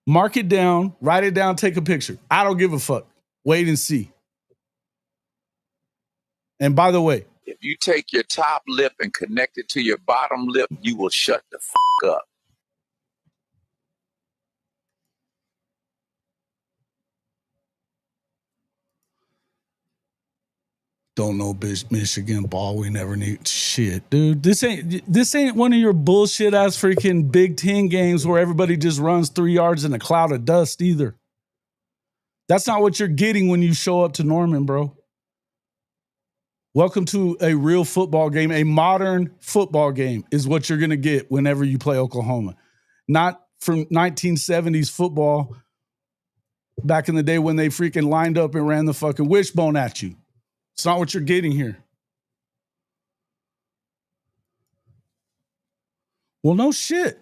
Mark it down, write it down, take a picture. I don't give a fuck. Wait and see. And by the way, if you take your top lip and connect it to your bottom lip, you will shut the fuck up. Don't know Michigan ball. We never need shit, dude. This ain't one of your bullshit ass freaking Big Ten games where everybody just runs 3 yards in a cloud of dust either. That's not what you're getting when you show up to Norman, bro. Welcome to a real football game. A modern football game is what you're going to get whenever you play Oklahoma. Not from 1970s football back in the day when they freaking lined up and ran the fucking wishbone at you. It's not what you're getting here. Well, no shit.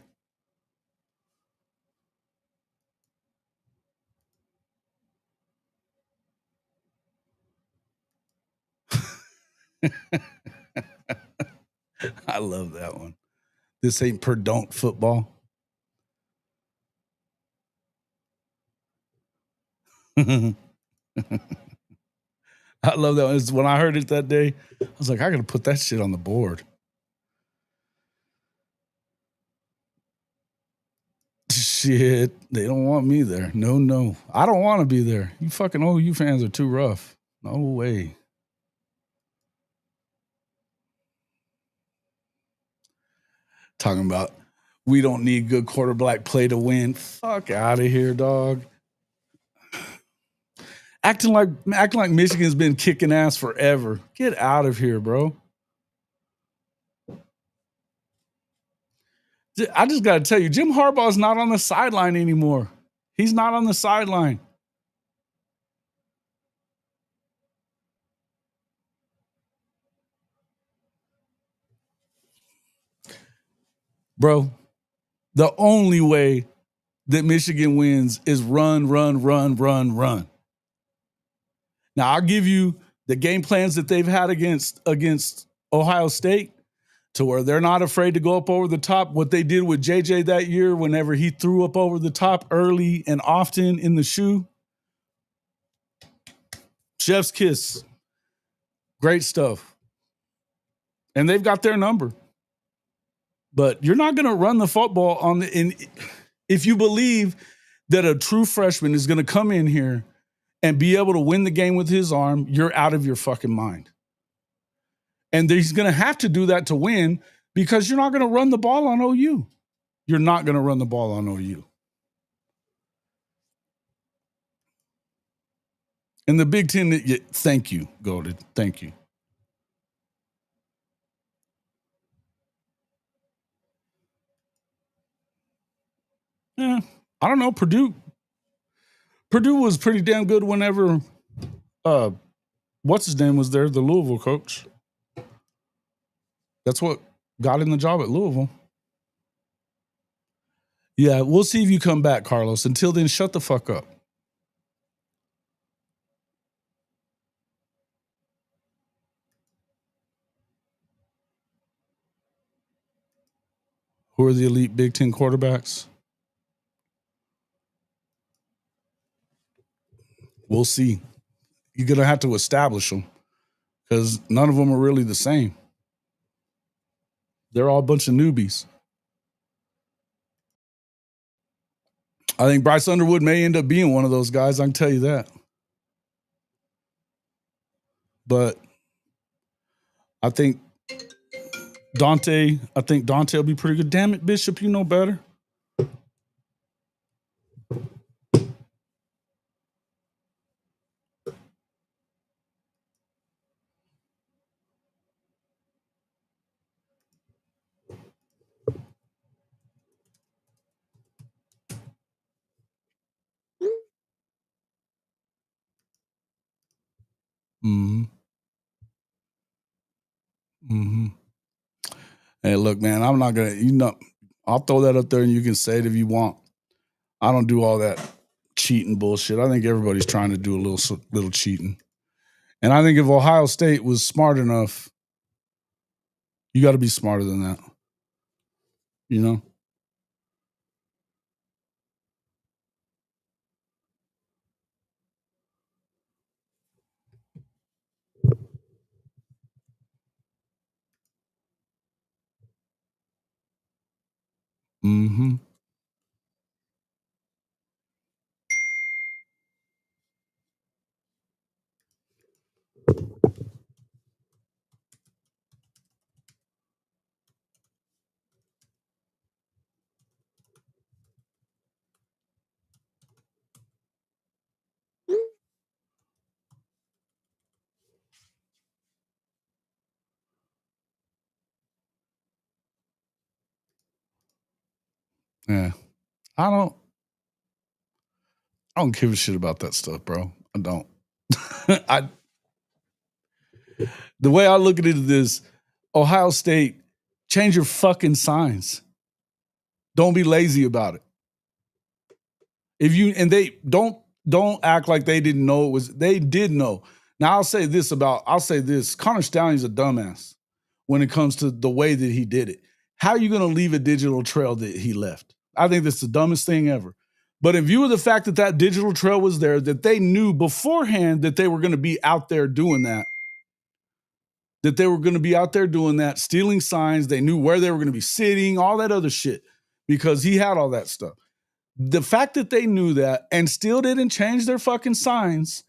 I love that one. This ain't Perdon't football. I love that. When I heard it that day, I was like, I got to put that shit on the board. Shit, they don't want me there. No. I don't want to be there. You fucking OU fans are too rough. No way. Talking about we don't need good quarterback play to win. Fuck out of here, dog. Acting like Michigan's been kicking ass forever. Get out of here, bro. I just got to tell you, Jim Harbaugh's not on the sideline anymore. He's not on the sideline. Bro, the only way that Michigan wins is run. Now, I'll give you the game plans that they've had against Ohio State to where they're not afraid to go up over the top. What they did with JJ that year, whenever he threw up over the top early and often in the shoe. Chef's kiss. Great stuff. And they've got their number. But you're not going to run the football if you believe that a true freshman is going to come in here and be able to win the game with his arm, you're out of your fucking mind. And he's going to have to do that to win because you're not going to run the ball on OU. You're not going to run the ball on OU. And the Big Ten, thank you, Golded. Thank you. I don't know. Purdue was pretty damn good whenever what's his name was there, the Louisville coach. That's what got him the job at Louisville. Yeah, we'll see if you come back, Carlos. Until then, shut the fuck up. Who are the elite Big Ten quarterbacks? We'll see. You're going to have to establish them because none of them are really the same. They're all a bunch of newbies. I think Bryce Underwood may end up being one of those guys. I can tell you that. But I think Dante will be pretty good. Damn it, Bishop, you know better. Mm-hmm. Mm-hmm. Hey, look, man, I'm not gonna, I'll throw that up there and you can say it if you want. I don't do all that cheating bullshit. I think everybody's trying to do a little cheating. And I think if Ohio State was smart enough, you got to be smarter than that. You know? Mm-hmm. Yeah. I don't give a shit about that stuff, bro. I don't. The way I look at it is this: Ohio State, change your fucking signs. Don't be lazy about it. If you and they don't act like they didn't know it was. They did know. Now I'll say this: Connor Stallion's a dumbass when it comes to the way that he did it. How are you going to leave a digital trail that he left? I think that's the dumbest thing ever. But in view of the fact that that digital trail was there, that they knew beforehand that they were going to be out there doing that, stealing signs. They knew where they were going to be sitting, all that other shit, because he had all that stuff. The fact that they knew that and still didn't change their fucking signs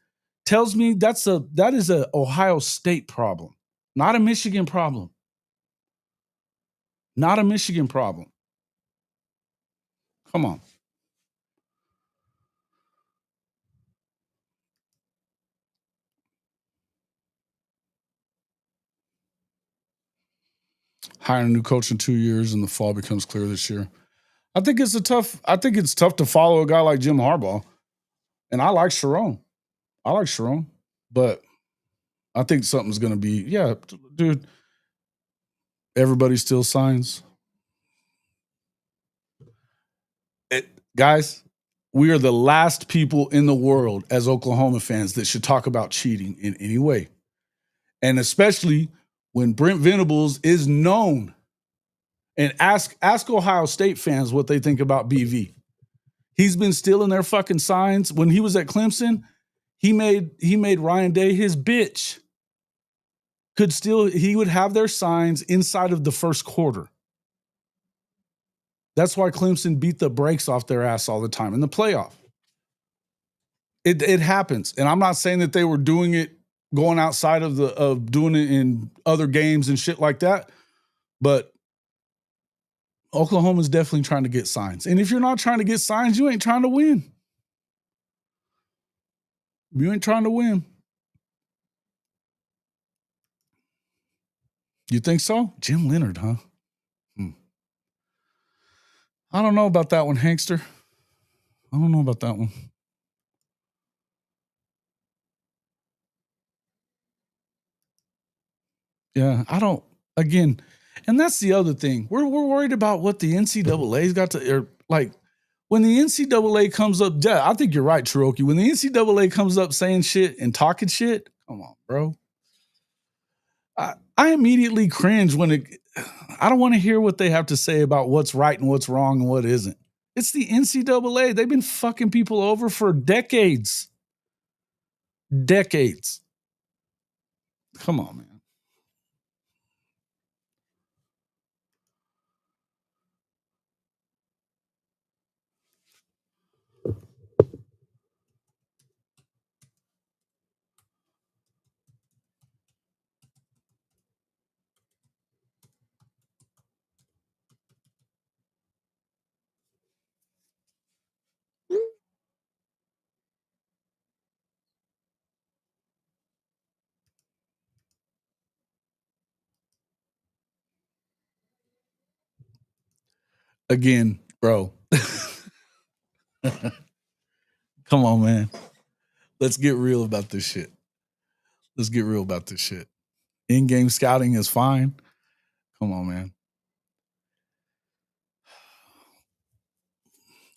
tells me that is a Ohio State problem, not a Michigan problem. Not a Michigan problem. Come on. Hiring a new coach in 2 years and the fall becomes clear this year. I think it's tough to follow a guy like Jim Harbaugh. And I like Sharon. But I think something's going to be, yeah, dude, everybody still signs. Guys, we are the last people in the world as Oklahoma fans that should talk about cheating in any way. And especially when Brent Venables is known. And ask Ohio State fans what they think about BV. He's been stealing their fucking signs. When he was at Clemson, he made Ryan Day his bitch. He would have their signs inside of the first quarter. That's why Clemson beat the brakes off their ass all the time in the playoff. It happens. And I'm not saying that they were doing it going outside of doing it in other games and shit like that, but Oklahoma's definitely trying to get signs. And if you're not trying to get signs, you ain't trying to win. You ain't trying to win. You think so? Jim Leonard, huh? I don't know about that one, Hankster. I don't know about that one. Yeah, I don't. Again, and that's the other thing. We're worried about what the NCAA's got to, or like when the NCAA comes up. Yeah, I think you're right, Cherokee. When the NCAA comes up saying shit and talking shit, come on, bro. I immediately cringe when I don't want to hear what they have to say about what's right and what's wrong and what isn't. It's the NCAA. They've been fucking people over for decades. Decades. Come on, man. Again, bro. Come on, man. Let's get real about this shit. Let's get real about this shit. In-game scouting is fine. Come on, man.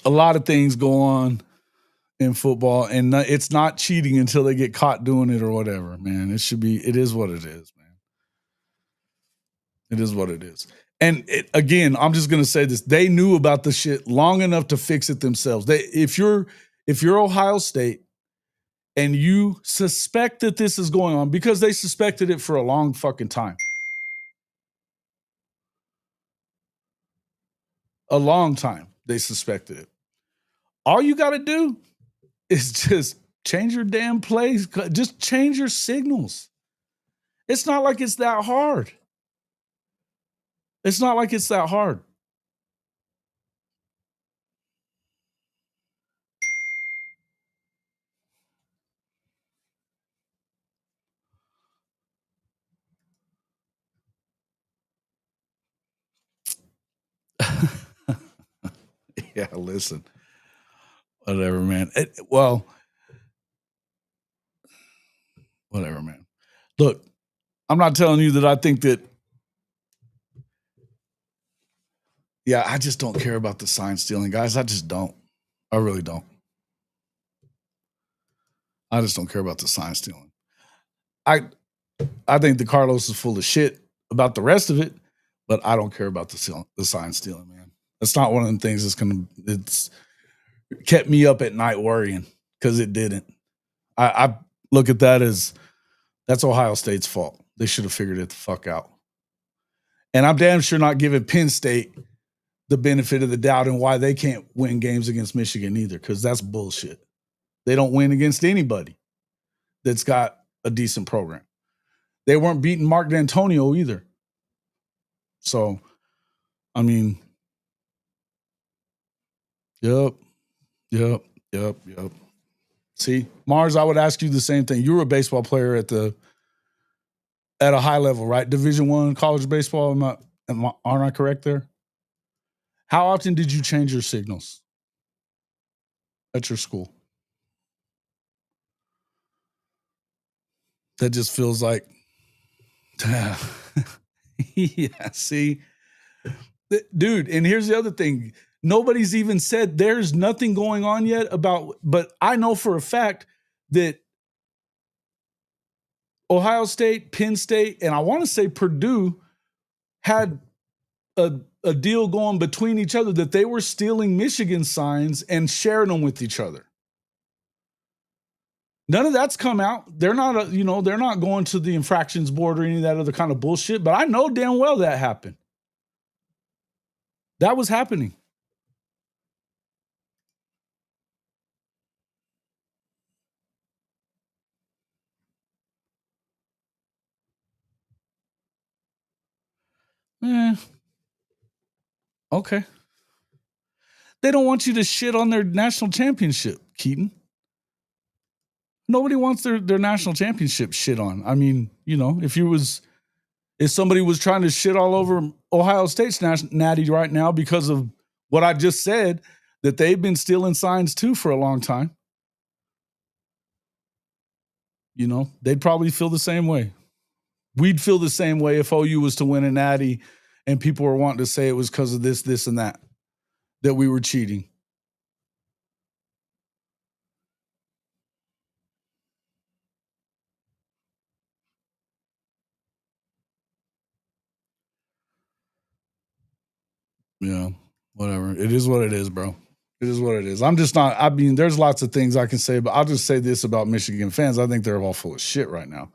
A lot of things go on in football, and it's not cheating until they get caught doing it or whatever, man. It is what it is, man. It is what it is. And again, I'm just going to say this. They knew about the shit long enough to fix it themselves. If you're Ohio State and you suspect that this is going on, because they suspected it for a long fucking time. A long time they suspected it. All you got to do is just change your damn plays. Just change your signals. It's not like it's that hard. It's not like it's that hard. Yeah, listen. Whatever, man. Whatever, man. Look, I'm not telling you that I think that. Yeah, I just don't care about the sign stealing, guys. I just don't. I really don't. I just don't care about the sign stealing. I think the Carlos is full of shit about the rest of it, but I don't care about the sign stealing, man. That's not one of them things it's kept me up at night worrying, because it didn't. I look at that as that's Ohio State's fault. They should have figured it the fuck out. And I'm damn sure not giving Penn State the benefit of the doubt and why they can't win games against Michigan either, because that's bullshit. They don't win against anybody that's got a decent program. They weren't beating Mark D'Antonio either. So, I mean, yep. See, Mars, I would ask you the same thing. You were a baseball player at a high level, right? Division I college baseball. Aren't I correct there? How often did you change your signals at your school? That just feels like, yeah, see, dude. And here's the other thing. Nobody's even said there's nothing going on yet but I know for a fact that Ohio State, Penn State, and I want to say Purdue had a deal going between each other that they were stealing Michigan signs and sharing them with each other. None of that's come out. They're not, they're not going to the infractions board or any of that other kind of bullshit, but I know damn well that happened. That was happening. Okay. They don't want you to shit on their national championship, Keaton. Nobody wants their national championship shit on. I mean, if somebody was trying to shit all over Ohio State's natty right now because of what I just said, that they've been stealing signs too for a long time. You know, they'd probably feel the same way. We'd feel the same way if OU was to win a natty and people were wanting to say it was because of this, and that we were cheating. Yeah, whatever. It is what it is, bro. It is what it is. I'm just not, I mean, there's lots of things I can say, but I'll just say this about Michigan fans. I think they're all full of shit right now.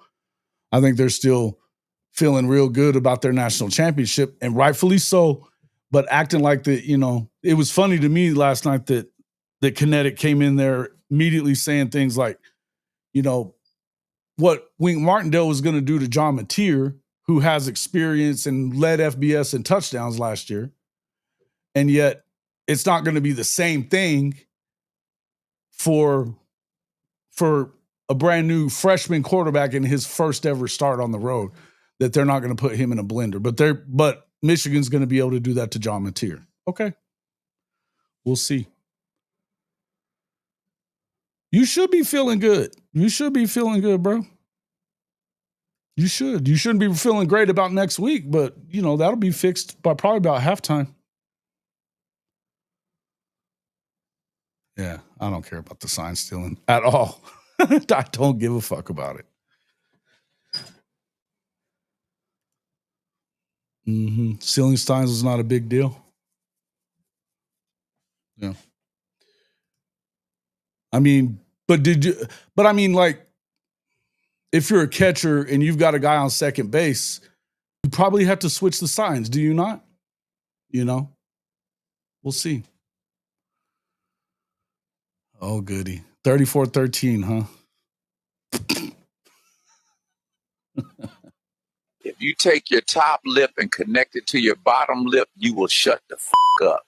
I think they're still feeling real good about their national championship, and rightfully so, but acting like it was funny to me last night that Kinetic came in there immediately saying things like, what Wink Martindale was going to do to John Mateer, who has experience and led FBS in touchdowns last year. And yet it's not going to be the same thing for a brand new freshman quarterback in his first ever start on the road, that they're not going to put him in a blender. But Michigan's going to be able to do that to John Mateer. Okay. We'll see. You should be feeling good. You should be feeling good, bro. You should. You shouldn't be feeling great about next week, but that'll be fixed by probably about halftime. Yeah, I don't care about the sign stealing at all. I don't give a fuck about it. Stealing signs is not a big deal. Yeah. I mean, but I mean, like, if you're a catcher and you've got a guy on second base, you probably have to switch the signs, do you not? We'll see. Oh, goody. 34-13, huh? If you take your top lip and connect it to your bottom lip, you will shut the fuck up.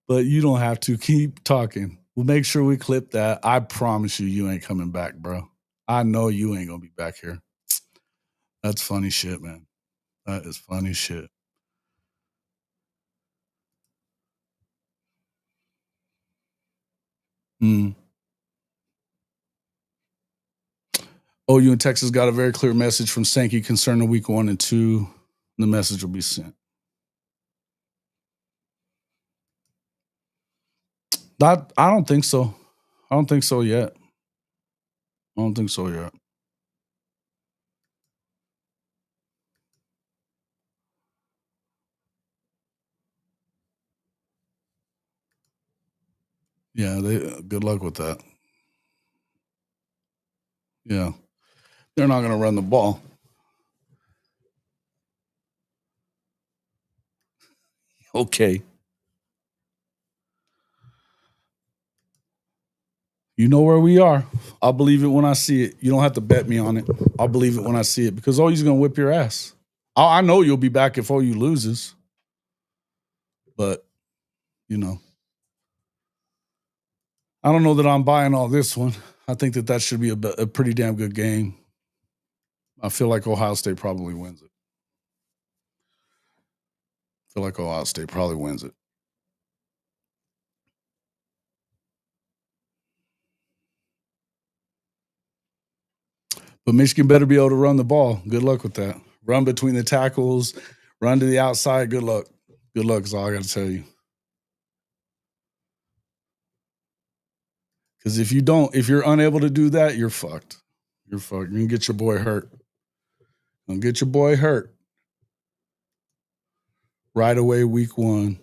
But you don't have to. Keep talking. We'll make sure we clip that. I promise you ain't coming back, bro. I know you ain't going to be back here. That's funny shit, man. That is funny shit. OU and Texas got a very clear message from Sankey concerning week 1 and 2. The message will be sent. I don't think so. I don't think so yet. Yeah, good luck with that. Yeah. They're not going to run the ball. Okay. You know where we are. I'll believe it when I see it. You don't have to bet me on it. I'll believe it when I see it, because OU's going to whip your ass. I know you'll be back if OU loses. But, I don't know that I'm buying all this one. I think that should be a pretty damn good game. I feel like Ohio State probably wins it. But Michigan better be able to run the ball. Good luck with that. Run between the tackles, run to the outside. Good luck. Good luck is all I got to tell you. Because if you're unable to do that, you're fucked. You're fucked. You're going to get your boy hurt. Right away, week 1.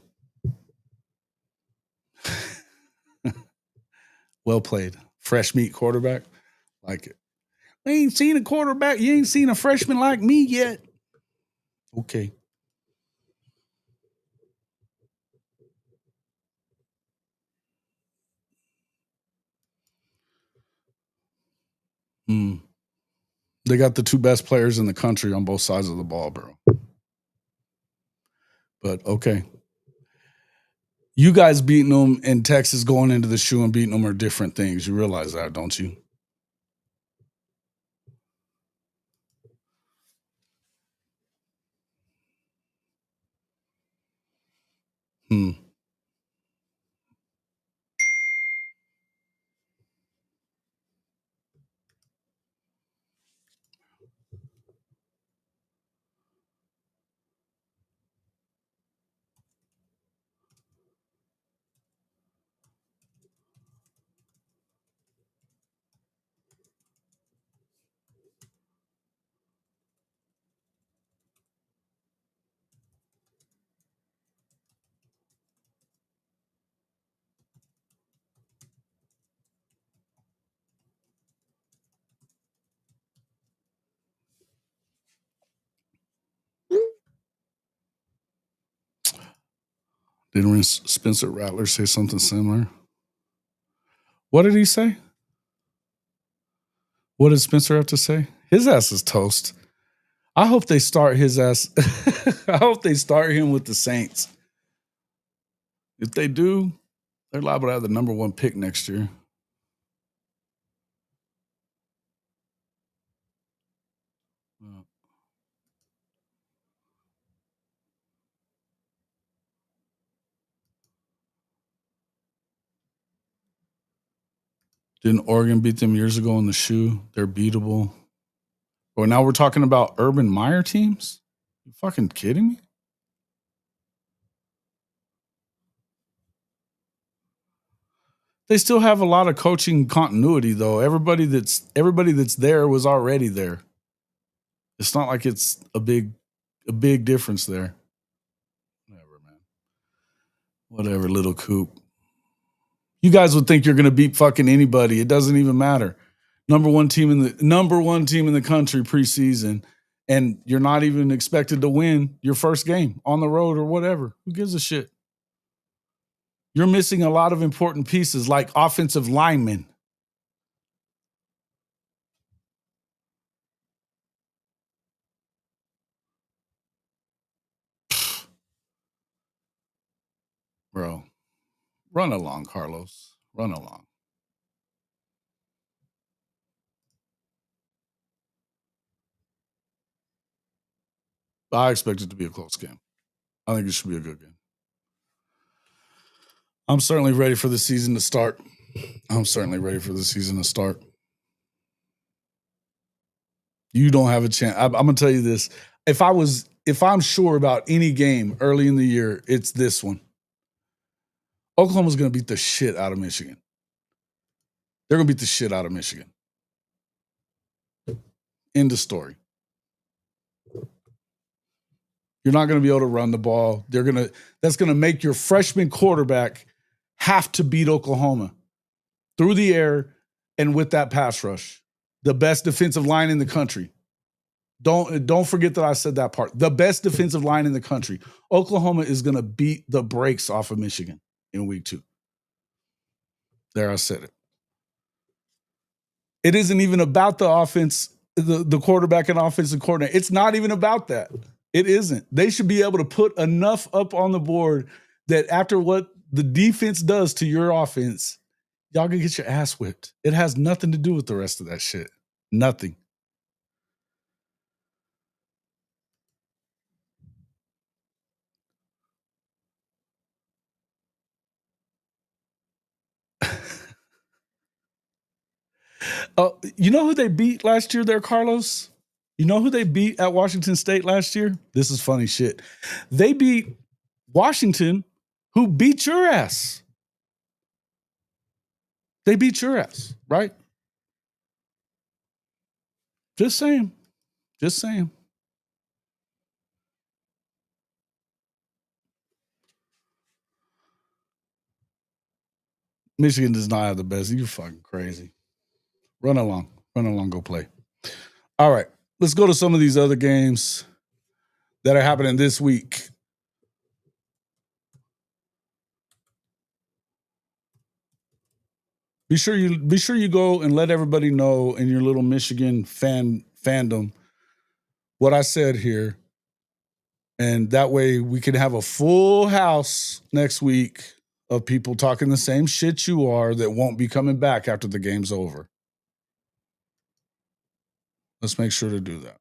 Well played. Fresh meat quarterback. Like it. I ain't seen a quarterback. You ain't seen a freshman like me yet. Okay. They got the 2 best players in the country on both sides of the ball, bro. But okay. You guys beating them and Texas going into the shoe and beating them are different things. You realize that, don't you? Didn't Spencer Rattler say something similar? What did he say? What did Spencer have to say? His ass is toast. I hope they start his ass. I hope they start him with the Saints. If they do, they're liable to have the number 1 pick next year. Didn't Oregon beat them years ago in the shoe? They're beatable. Well, now we're talking about Urban Meyer teams? You fucking kidding me? They still have a lot of coaching continuity, though. Everybody that's there was already there. It's not like it's a big difference there. Whatever, man. Whatever, little Coop. You guys would think you're going to beat fucking anybody. It doesn't even matter. Number one team in the country preseason, and you're not even expected to win your first game on the road or whatever. Who gives a shit? You're missing a lot of important pieces like offensive linemen. Bro, run along, Carlos. Run along. I expect it to be a close game. I think it should be a good game. I'm certainly ready for the season to start. You don't have a chance. I'm going to tell you this. If I'm sure about any game early in the year, it's this one. Oklahoma's going to beat the shit out of Michigan. They're going to beat the shit out of Michigan. End of story. You're not going to be able to run the ball. That's going to make your freshman quarterback have to beat Oklahoma through the air and with that pass rush. The best defensive line in the country. Don't forget that I said that part. The best defensive line in the country. Oklahoma is going to beat the brakes off of Michigan in week 2. There, I said it. It isn't even about the offense, the quarterback and offensive coordinator. It's not even about that. It isn't. They should be able to put enough up on the board that after what the defense does to your offense, y'all can get your ass whipped. It has nothing to do with the rest of that shit. Nothing. You know who they beat last year there, Carlos? You know who they beat at Washington State last year? This is funny shit. They beat Washington, who beat your ass. They beat your ass, right? Just saying. Michigan does not have the best. You're fucking crazy. Run along, go play. All right, let's go to some of these other games that are happening this week. Be sure you go and let everybody know in your little Michigan fandom what I said here. And that way we can have a full house next week of people talking the same shit you are that won't be coming back after the game's over. Let's make sure to do that.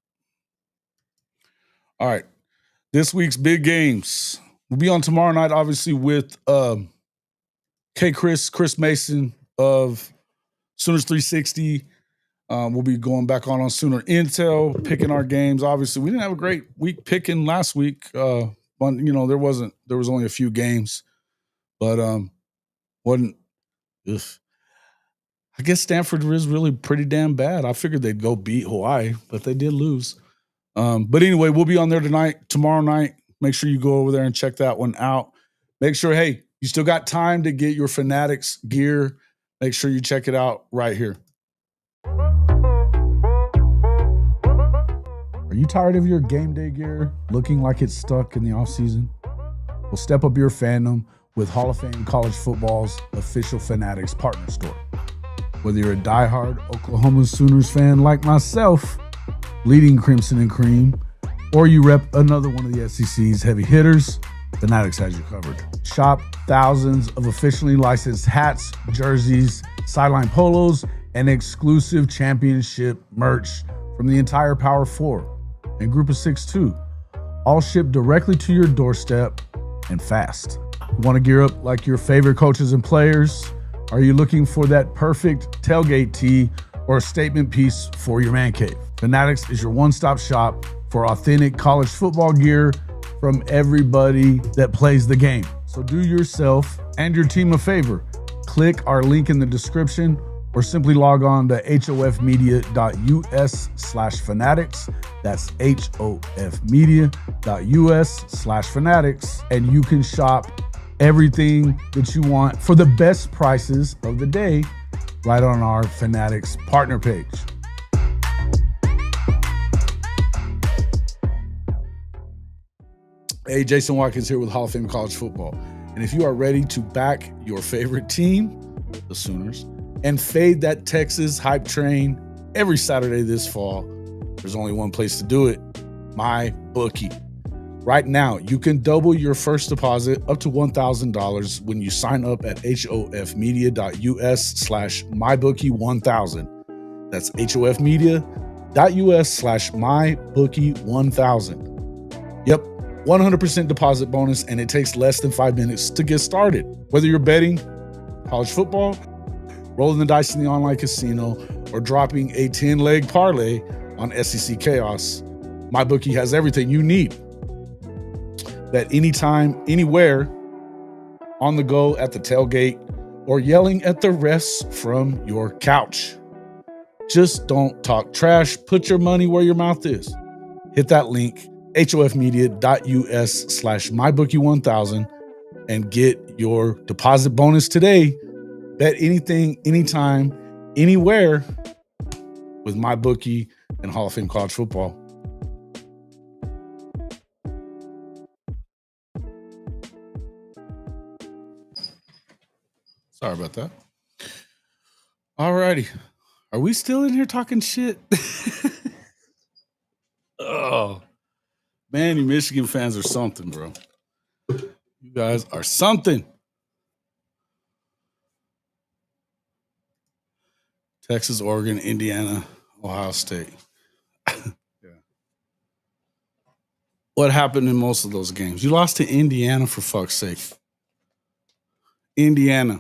All right. This week's big games. We'll be on tomorrow night, obviously, with Chris Mason of Sooners 360. We'll be going back on Sooner Intel, picking our games. Obviously, we didn't have a great week picking last week. But, there was only a few games. But wasn't. Ugh. I guess Stanford is really pretty damn bad. I figured they'd go beat Hawaii, but they did lose. But anyway, we'll be on there tomorrow night. Make sure you go over there and check that one out. Make sure, hey, you still got time to get your Fanatics gear. Make sure you check it out right here. Are you tired of your game day gear looking like it's stuck in the off season? Well, step up your fandom with Hall of Fame College Football's official Fanatics partner store. Whether you're a diehard Oklahoma Sooners fan like myself, bleeding crimson and cream, or you rep another one of the SEC's heavy hitters, Fanatics has you covered. Shop thousands of officially licensed hats, jerseys, sideline polos, and exclusive championship merch from the entire Power 4 and Group of 6 too. All shipped directly to your doorstep and fast. Want to gear up like your favorite coaches and players? Are you looking for that perfect tailgate tee or a statement piece for your man cave? Fanatics is your one-stop shop for authentic college football gear from everybody that plays the game. So do yourself and your team a favor. Click our link in the description or simply log on to hofmedia.us/fanatics. That's hofmedia.us/fanatics. And you can shop everything that you want for the best prices of the day right on our Fanatics partner page. Hey, Jason Watkins here with Hall of Fame College Football. And if you are ready to back your favorite team, the Sooners, and fade that Texas hype train every Saturday this fall, there's only one place to do it, MyBookie. Right now, you can double your first deposit up to $1,000 when you sign up at hofmedia.us/mybookie1000. That's hofmedia.us/mybookie1000. Yep, 100% deposit bonus, and it takes less than 5 minutes to get started. Whether you're betting college football, rolling the dice in the online casino, or dropping a 10-leg parlay on SEC Chaos, MyBookie has everything you need. Bet anytime, anywhere, on the go, at the tailgate, or yelling at the refs from your couch. Just don't talk trash. Put your money where your mouth is. Hit that link, hofmedia.us/mybookie1000, and get your deposit bonus today. Bet anything, anytime, anywhere with MyBookie and Hall of Fame College Football. Sorry about that. All righty. Are we still in here talking shit? Oh, man, you Michigan fans are something, bro. You guys are something. Texas, Oregon, Indiana, Ohio State. Yeah. What happened in most of those games? You lost to Indiana, for fuck's sake. Indiana.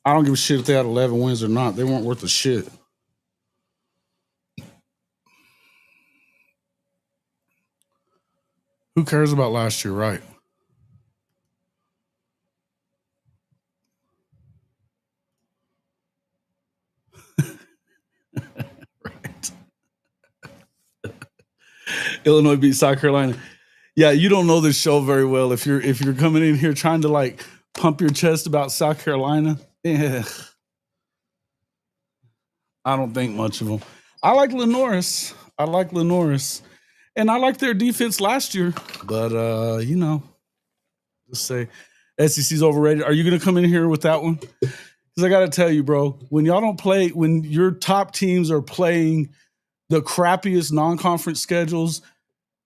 I don't give a shit if they had 11 wins or not. They weren't worth a shit. Who cares about last year, right? Right. Illinois beat South Carolina. Yeah, you don't know this show very well if you're coming in here trying to like pump your chest about South Carolina. Yeah. I don't think much of them. I like Lenoris. And I liked their defense last year. But just say SEC's overrated. Are you gonna come in here with that one? Because I gotta tell you, bro, when your top teams are playing the crappiest non-conference schedules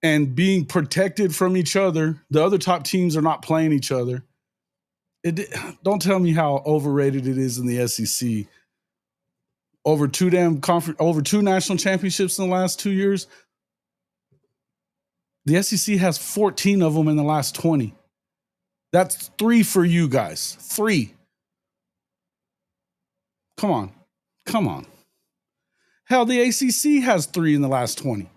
and being protected from each other, the other top teams are not playing each other. Don't tell me how overrated it is in the SEC. Over two national championships in the last 2 years. The SEC has 14 of them in the last 20. That's 3 for you guys. 3. Come on. Hell, the ACC has 3 in the last 20.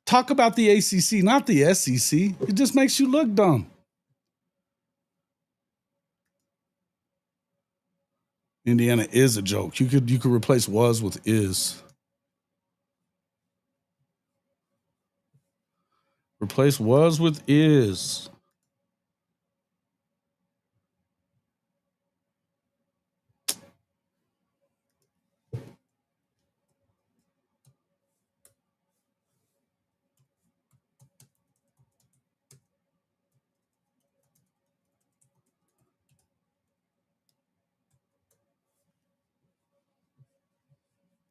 Talk about the ACC, not the SEC. It just makes you look dumb. Indiana is a joke. You could replace was with is. Replace was with is.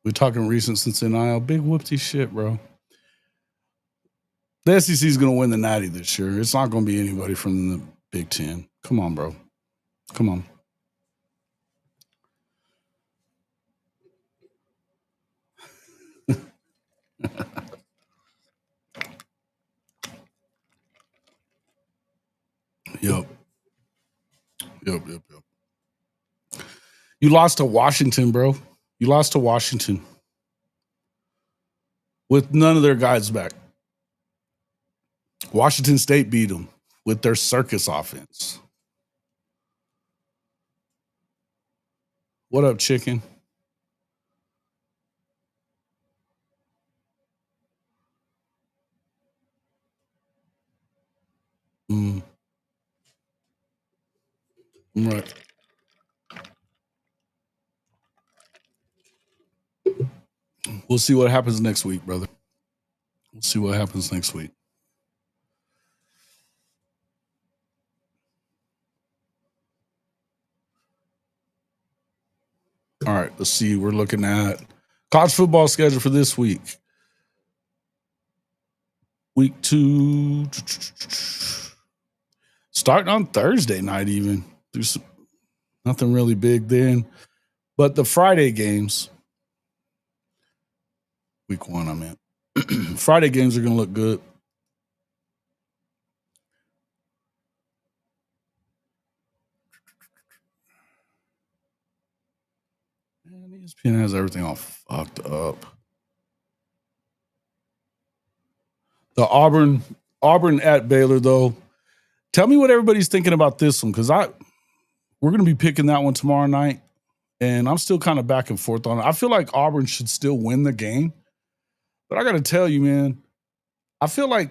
We're talking recent since NIL. Big whoopty shit, bro. The SEC is going to win the Natty this year. It's not going to be anybody from the Big Ten. Come on, bro. Come on. Yep. You lost to Washington, bro. You lost to Washington with none of their guys back. Washington State beat them with their circus offense. What up, chicken? Right. We'll see what happens next week, brother. We'll see what happens next week. All right, let's see. We're looking at college football schedule for this week. Week 2, starting on Thursday night even. There's nothing really big then. But the Friday games, week 1, I meant. Friday games are going to look good. Man, ESPN has everything all fucked up. The Auburn at Baylor, though. Tell me what everybody's thinking about this one, because we're going to be picking that one tomorrow night, and I'm still kind of back and forth on it. I feel like Auburn should still win the game, but I got to tell you, man, I feel like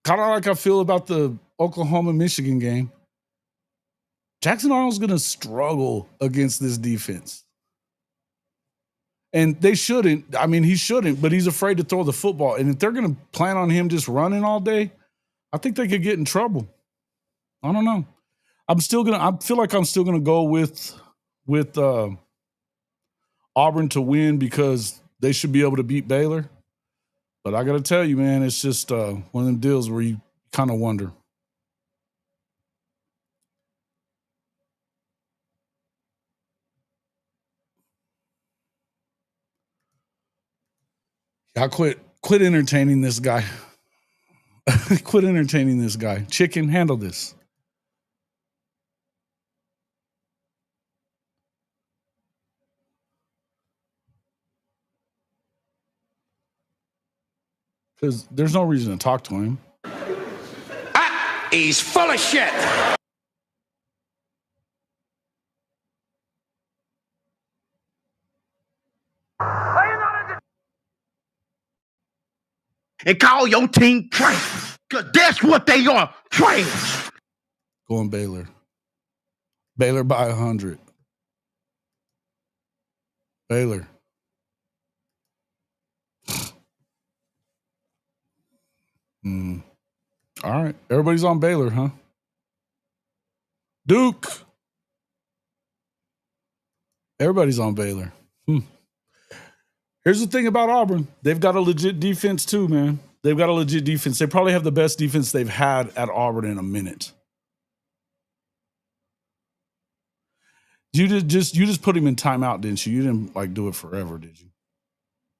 kind of like I feel about the Oklahoma-Michigan game. Jackson Arnold's going to struggle against this defense. And they shouldn't. I mean, he shouldn't, but he's afraid to throw the football. And if they're going to plan on him just running all day, I think they could get in trouble. I don't know. I feel like I'm still going to go with Auburn to win because they should be able to beat Baylor. But I got to tell you, man, it's just one of them deals where you kind of wonder. I quit entertaining this guy. Quit entertaining this guy. Chicken, handle this. Because there's no reason to talk to him. He's full of shit. And call your team trash. Because that's what they are, trash. Going Baylor. Baylor by 100. Baylor. All right. Everybody's on Baylor, huh? Duke. Everybody's on Baylor. Here's the thing about Auburn. They've got a legit defense too, man. They've got a legit defense. They probably have the best defense they've had at Auburn in a minute. You just put him in timeout, didn't you? You didn't like do it forever, did you?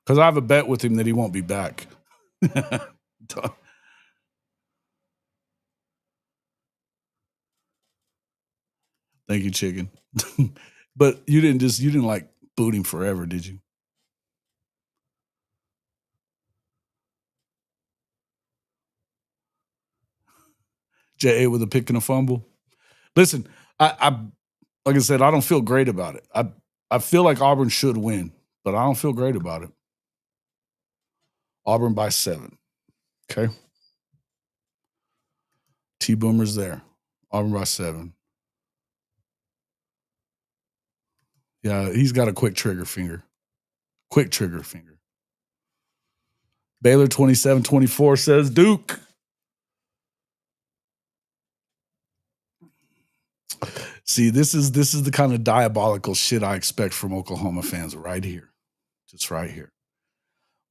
Because I have a bet with him that he won't be back. Thank you, chicken. But you didn't like boot him forever, did you? J.A. with a pick and a fumble. Listen, I like I said, I don't feel great about it. I feel like Auburn should win, but I don't feel great about it. Auburn by 7. Okay. T-Boomer's there. Auburn by 7. Yeah, he's got a quick trigger finger. Quick trigger finger. Baylor 27-24 says Duke. See, this is the kind of diabolical shit I expect from Oklahoma fans right here. just right here.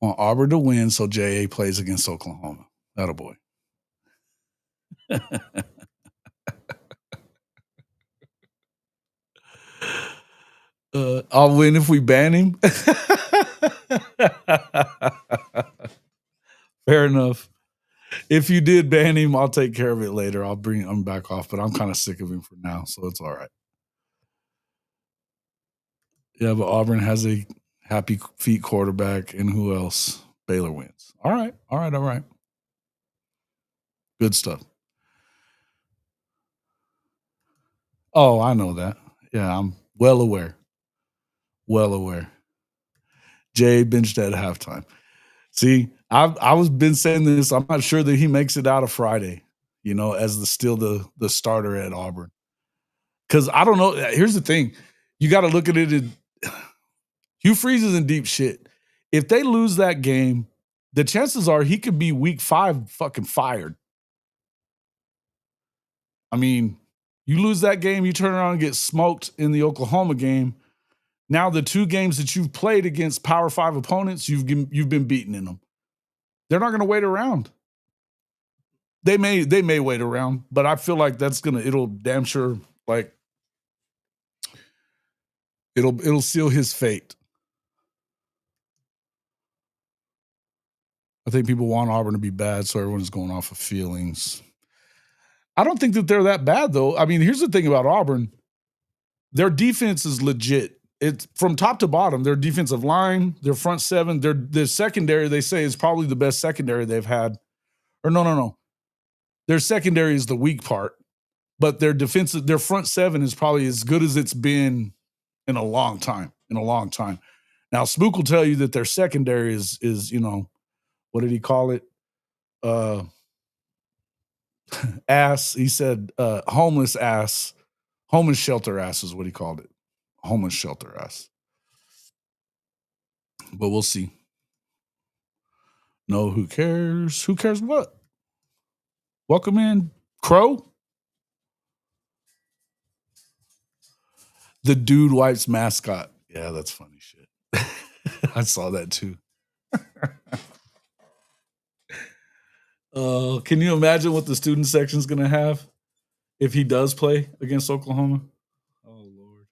I want Auburn to win so J.A. plays against Oklahoma. Attaboy. I'll win if we ban him. Fair enough. If you did ban him, I'll take care of it later. I'll bring him back off, but I'm kind of sick of him for now, so it's all right. Yeah, but Auburn has a happy feet quarterback, and who else? Baylor wins. All right. Good stuff. Oh, I know that. Yeah, I'm well aware. Jay benched at halftime. See, I was been saying this. I'm not sure that he makes it out of Friday, as the starter at Auburn. Because I don't know. Here's the thing. You got to look at it. Hugh Freeze is in deep shit. If they lose that game, the chances are he could be week 5 fucking fired. I mean, you lose that game, you turn around and get smoked in the Oklahoma game. Now the 2 games that you've played against Power 5 opponents, you've been beaten in them. They're not going to wait around. They may wait around, but I feel like it'll damn sure it'll seal his fate. I think people want Auburn to be bad, so everyone's going off of feelings. I don't think that they're that bad, though. I mean, here's the thing about Auburn. Their defense is legit. It's from top to bottom. Their defensive line, their front 7, their secondary, they say, is probably the best secondary they've had. Or no. Their secondary is the weak part, but their front 7 is probably as good as it's been in a long time. Now, Spook will tell you that their secondary is what did he call it? Ass. He said homeless ass. Homeless shelter ass is what he called it. Homeless shelter ass. But we'll see. No, who cares? Who cares what? Welcome in, Crow. The dude wipes mascot. Yeah, that's funny shit. I saw that too. Can you imagine what the student section is going to have if he does play against Oklahoma? Oh, Lord.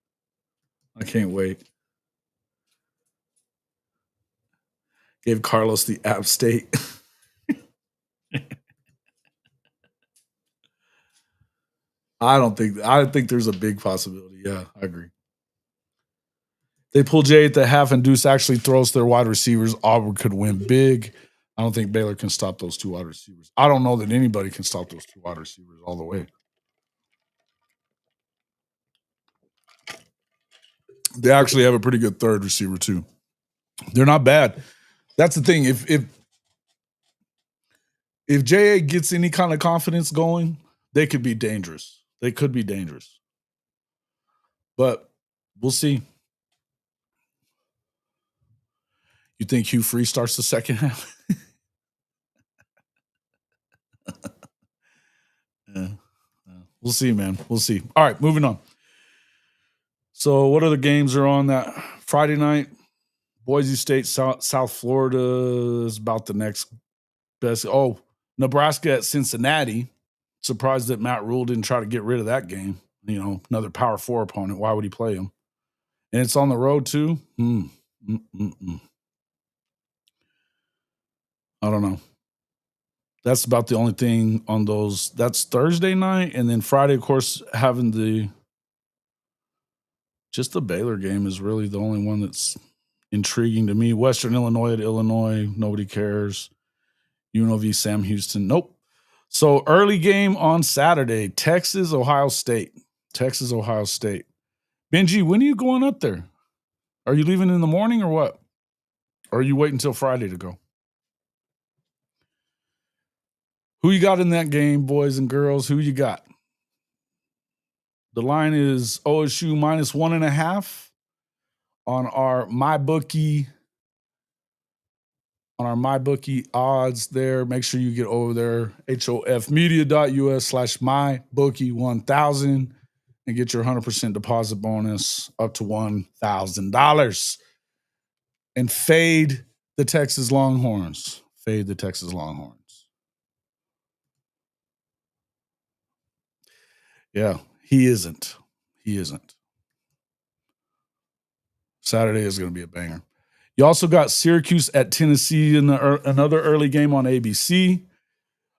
I can't wait. Gave Carlos the App State. I think there's a big possibility. Yeah, I agree. They pull Jay at the half and Deuce actually throws their wide receivers. Auburn could win big. I don't think Baylor can stop those 2 wide receivers. I don't know that anybody can stop those 2 wide receivers all the way. They actually have a pretty good third receiver too. They're not bad. That's the thing. If J.A. gets any kind of confidence going, they could be dangerous. But we'll see. You think Hugh Freeze starts the second half? Yeah. We'll see, man. We'll see. All right, moving on. So what other games are on that Friday night? Boise State, South Florida is about the next best. Oh, Nebraska at Cincinnati. Surprised that Matt Rule didn't try to get rid of that game. Another Power 4 opponent. Why would he play him? And it's on the road too? I don't know. That's about the only thing on those. That's Thursday night. And then Friday, of course, having the Baylor game is really the only one that's intriguing to me. Western Illinois at Illinois. Nobody cares. UNLV, Sam Houston. Nope. So early game on Saturday, Texas, Ohio State. Benji, when are you going up there? Are you leaving in the morning or what? Or are you waiting until Friday to go? Who you got in that game, boys and girls? Who you got? The line is OSU -1.5 on our MyBookie. On our MyBookie odds there. Make sure you get over there, hofmedia.us/MyBookie1000 and get your 100% deposit bonus up to $1,000. and fade the Texas Longhorns. Fade the Texas Longhorns. Yeah, he isn't. He isn't. Saturday is going to be a banger. You also got Syracuse at Tennessee in another early game on ABC.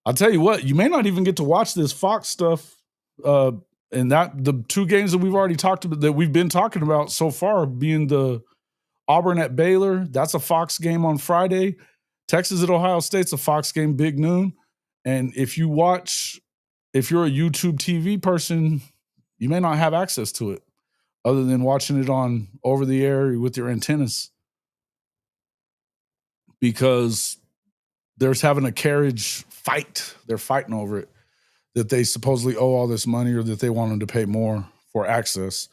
I'll tell you what, you may not even get to watch this Fox stuff. And that the two games that we've already talked about, that we've been talking about so far, being the Auburn at Baylor, that's a Fox game on Friday. Texas at Ohio State's a Fox game, big noon. And if you're a YouTube TV person, you may not have access to it other than watching it on over the air with your antennas, because there's having a carriage fight. They're fighting over it, that they supposedly owe all this money or that they want them to pay more for access.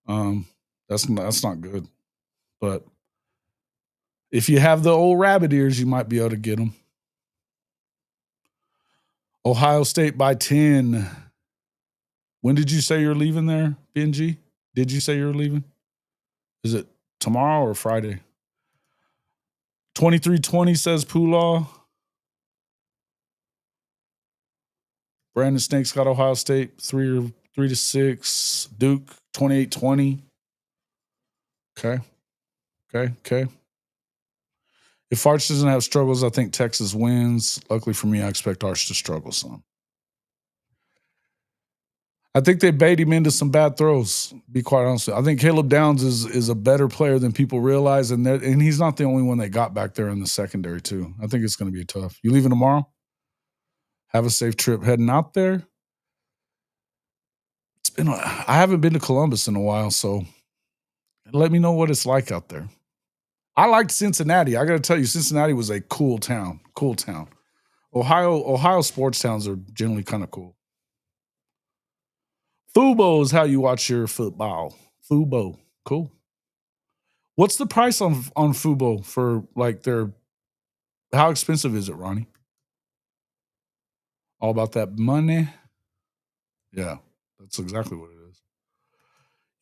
That's not good. But if you have the old rabbit ears, you might be able to get them. Ohio State by 10. When did you say you're leaving there, Benji? Did you say you're leaving? Is it tomorrow or Friday? 2320 says Poolaw. Brandon Snake's got Ohio State 3-6. Duke 28-20. Okay. If Arch doesn't have struggles, I think Texas wins. Luckily for me, I expect Arch to struggle some. I think they bait him into some bad throws, be quite honest. I think Caleb Downs is a better player than people realize, and he's not the only one they got back there in the secondary, too. I think it's going to be tough. You leaving tomorrow? Have a safe trip heading out there. I haven't been to Columbus in a while, so let me know what it's like out there. I liked Cincinnati. I got to tell you, Cincinnati was a cool town. Cool town. Ohio sports towns are generally kind of cool. Fubo is how you watch your football. Fubo. Cool. What's the price on Fubo for like how expensive is it, Ronnie? All about that money? Yeah, that's exactly what it is.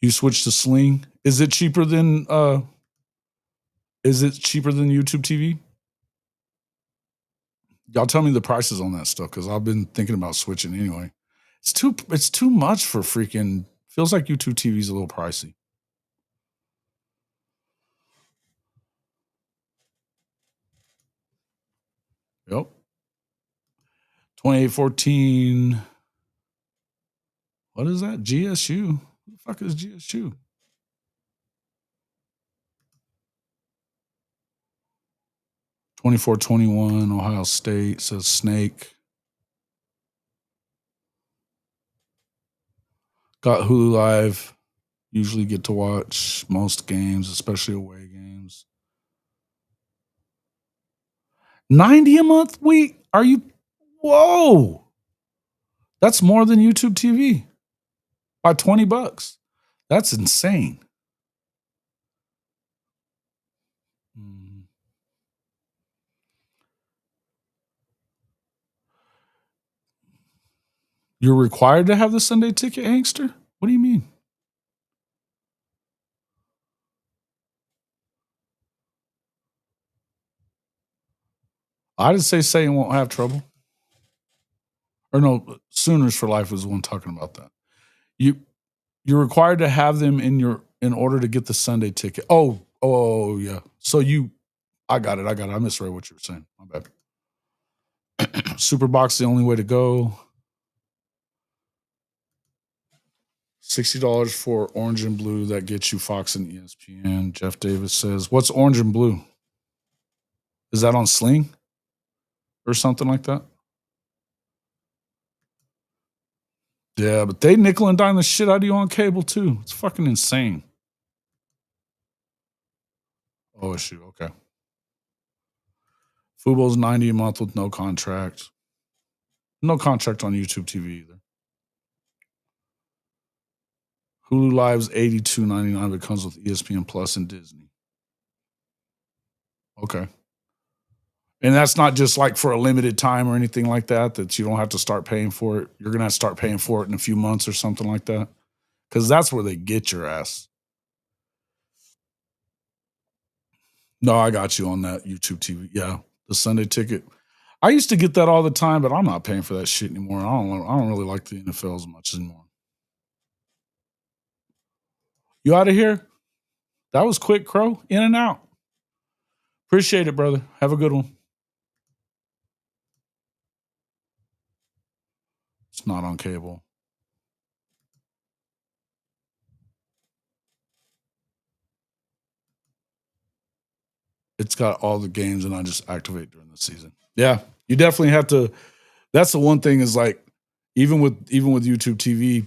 You switch to Sling. Is it cheaper than YouTube TV? Y'all tell me the prices on that stuff, because I've been thinking about switching anyway. It's too much for freaking. Feels like YouTube TV is a little pricey. Yep. 2814. What is that? GSU. Who the fuck is GSU? $24.21. Ohio State says Snake. Got Hulu Live. Usually get to watch most games, especially away games. $90 a month week? Are you? Whoa! That's more than YouTube TV by $20. That's insane. You're required to have the Sunday ticket, Angster? What do you mean? I didn't say Satan won't have trouble. Or no, Sooners for Life was the one talking about that. You're required to have them in order to get the Sunday ticket. Oh yeah. So I got it. I misread what you were saying. My bad. Superbox the only way to go. $60 for orange and blue. That gets you Fox and ESPN. Jeff Davis says, what's orange and blue? Is that on Sling or something like that? Yeah, but they nickel and dime the shit out of you on cable too. It's fucking insane. OSU, okay. Fubo's $90 a month with no contract. No contract on YouTube TV either. Hulu Live's $82.99, but comes with ESPN Plus and Disney. Okay. And that's not just like for a limited time or anything like that you don't have to start paying for it. You're going to have to start paying for it in a few months or something like that. Because that's where they get your ass. No, I got you on that YouTube TV. Yeah, the Sunday ticket. I used to get that all the time, but I'm not paying for that shit anymore. I don't really like the NFL as much anymore. You out of here? That was quick, Crow. In and out. Appreciate it, brother. Have a good one. It's not on cable. It's got all the games, and I just activate during the season. Yeah, you definitely have to. That's the one thing is like, even with YouTube TV,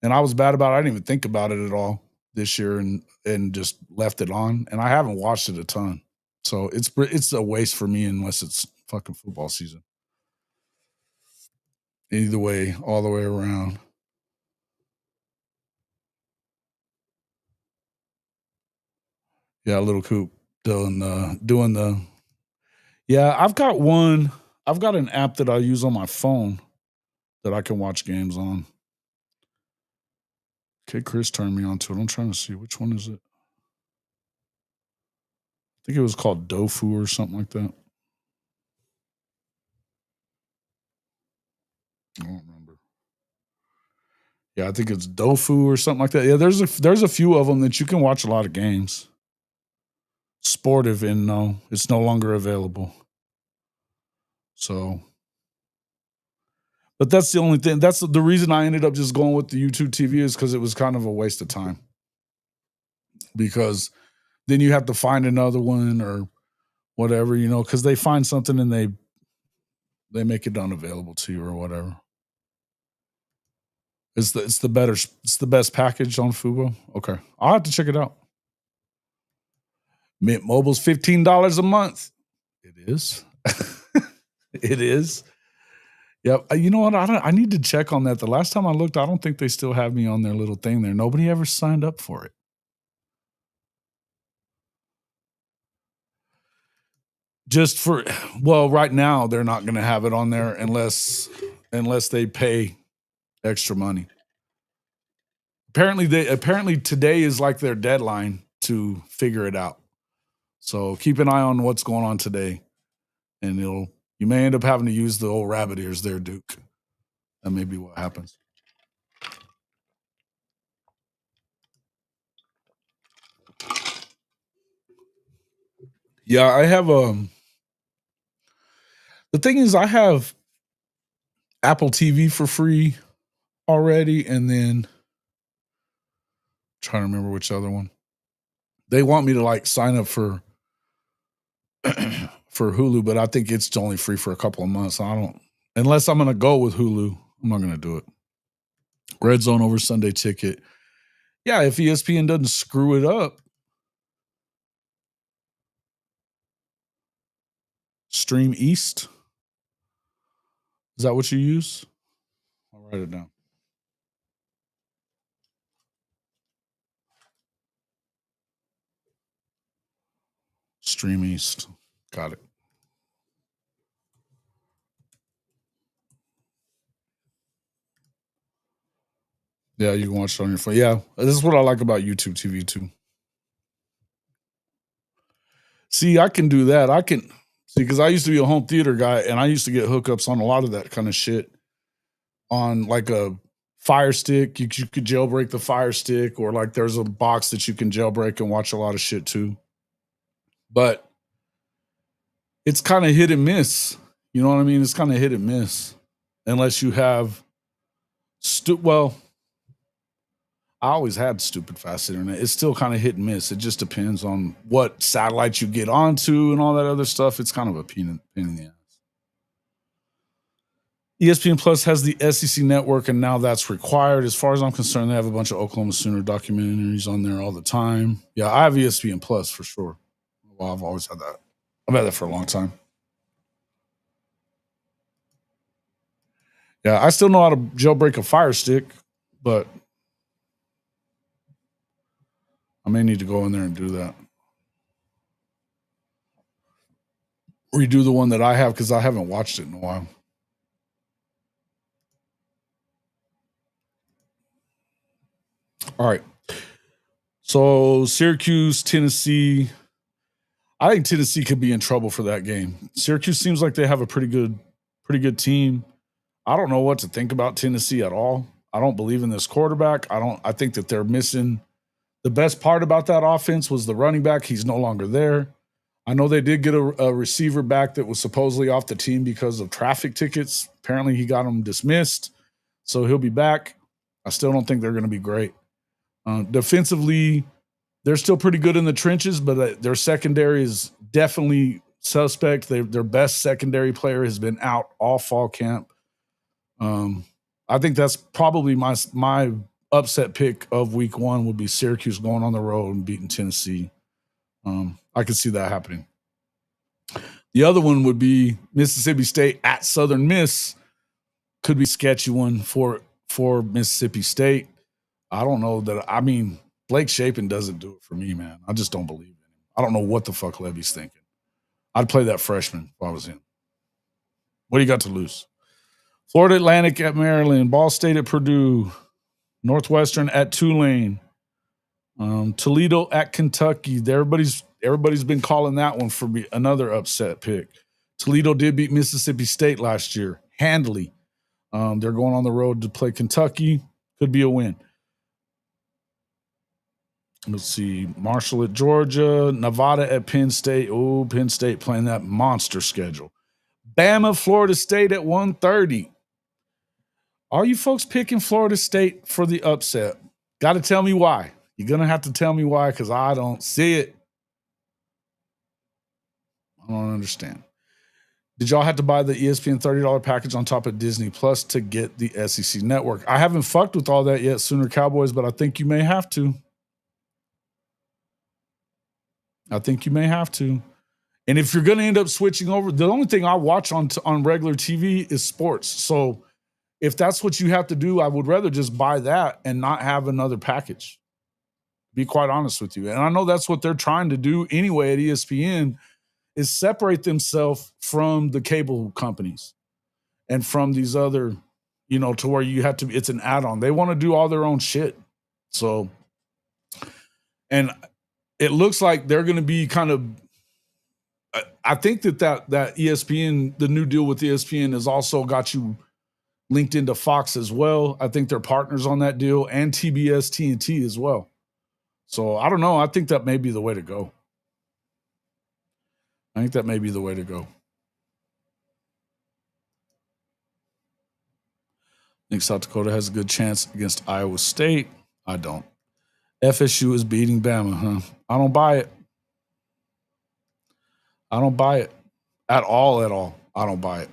and I was bad about it. I didn't even think about it at all this year, and just left it on. And I haven't watched it a ton, so it's a waste for me unless it's fucking football season. Either way, all the way around. Yeah, Little Coop doing the. Yeah, I've got one. I've got an app that I use on my phone that I can watch games on. Okay, Chris turned me on to it. I'm trying to see which one is it. I think it was called Dofu or something like that. I don't remember. Yeah, I think it's Dofu or something like that. Yeah, there's a few of them that you can watch a lot of games. Sportive, and no, it's no longer available. So, but that's the only thing. That's the reason I ended up just going with the YouTube TV is because it was kind of a waste of time. Because then you have to find another one or whatever, because they find something and they make it unavailable to you or whatever. It's the best package on Fubo. Okay, I'll have to check it out. Mint Mobile's $15 a month. It is. It is. Yep. You know what? I need to check on that. The last time I looked, I don't think they still have me on their little thing there. Nobody ever signed up for it. Right now they're not going to have it on there unless they pay extra money. Apparently today is like their deadline to figure it out. So keep an eye on what's going on today, and you may end up having to use the old rabbit ears there, Duke. That may be what happens. Yeah, I have the thing is I have Apple TV for free already, and then trying to remember which other one. They want me to like sign up for for Hulu, but I think it's only free for a couple of months. Unless I'm gonna go with Hulu, I'm not gonna do it. Red Zone over Sunday Ticket. Yeah, if ESPN doesn't screw it up. Stream East. Is that what you use? I'll write it down. Stream East. Got it. Yeah, you can watch it on your phone. Yeah, this is what I like about YouTube TV too. See, I can do that. I can see because I used to be a home theater guy, and I used to get hookups on a lot of that kind of shit on like a Fire Stick. You could jailbreak the Fire Stick, or like there's a box that you can jailbreak and watch a lot of shit too. But it's kind of hit and miss. You know what I mean? It's kind of hit and miss unless you have I always had stupid fast internet. It's still kind of hit and miss. It just depends on what satellites you get onto and all that other stuff. It's kind of a pain in the ass. ESPN Plus has the SEC network, and now that's required. As far as I'm concerned, they have a bunch of Oklahoma Sooner documentaries on there all the time. Yeah, I have ESPN Plus for sure. Well, I've always had that. I've had that for a long time. Yeah, I still know how to jailbreak a Fire Stick, but I may need to go in there and do that. Redo the one that I have because I haven't watched it in a while. All right. So Syracuse, Tennessee. I think Tennessee could be in trouble for that game. Syracuse seems like they have a pretty good team. I don't know what to think about Tennessee at all. I don't believe in this quarterback. I think that they're missing the best part about that offense was the running back. He's no longer there. I know they did get a receiver back that was supposedly off the team because of traffic tickets. Apparently he got them dismissed. So he'll be back. I still don't think they're going to be great. Defensively, they're still pretty good in the trenches, but their secondary is definitely suspect. Their best secondary player has been out all fall camp. I think that's probably my upset pick of week 1 would be Syracuse going on the road and beating Tennessee. I could see that happening. The other one would be Mississippi State at Southern Miss. Could be a sketchy one for Mississippi State. I don't know that. I mean, Blake Shapen doesn't do it for me, man. I just don't believe in him. I don't know what the fuck Levy's thinking. I'd play that freshman if I was him. What do you got to lose? Florida Atlantic at Maryland, Ball State at Purdue, Northwestern at Tulane, Toledo at Kentucky. Everybody's been calling that one for me another upset pick. Toledo did beat Mississippi State last year handily. They're going on the road to play Kentucky. Could be a win. Let's see. Marshall at Georgia, Nevada at Penn State. Oh, Penn State playing that monster schedule. Bama, Florida State at 1:30. Are you folks picking Florida State for the upset? Got to tell me why. You're going to have to tell me why because I don't see it. I don't understand. Did y'all have to buy the ESPN $30 package on top of Disney Plus to get the SEC network? I haven't fucked with all that yet, Sooner Cowboys, but I think you may have to. And if you're going to end up switching over, the only thing I watch on regular TV is sports. So if that's what you have to do, I would rather just buy that and not have another package. Be quite honest with you. And I know that's what they're trying to do anyway at ESPN is separate themselves from the cable companies and from these other, to where you have to, it's an add-on. They want to do all their own shit. So, and it looks like they're going to be kind of, I think that ESPN, the new deal with ESPN has also got you linked into Fox as well. I think they're partners on that deal and TBS, TNT as well. So I don't know. I think that may be the way to go. I think South Dakota has a good chance against Iowa State. I don't. FSU is beating Bama, huh? I don't buy it. At all. I don't buy it.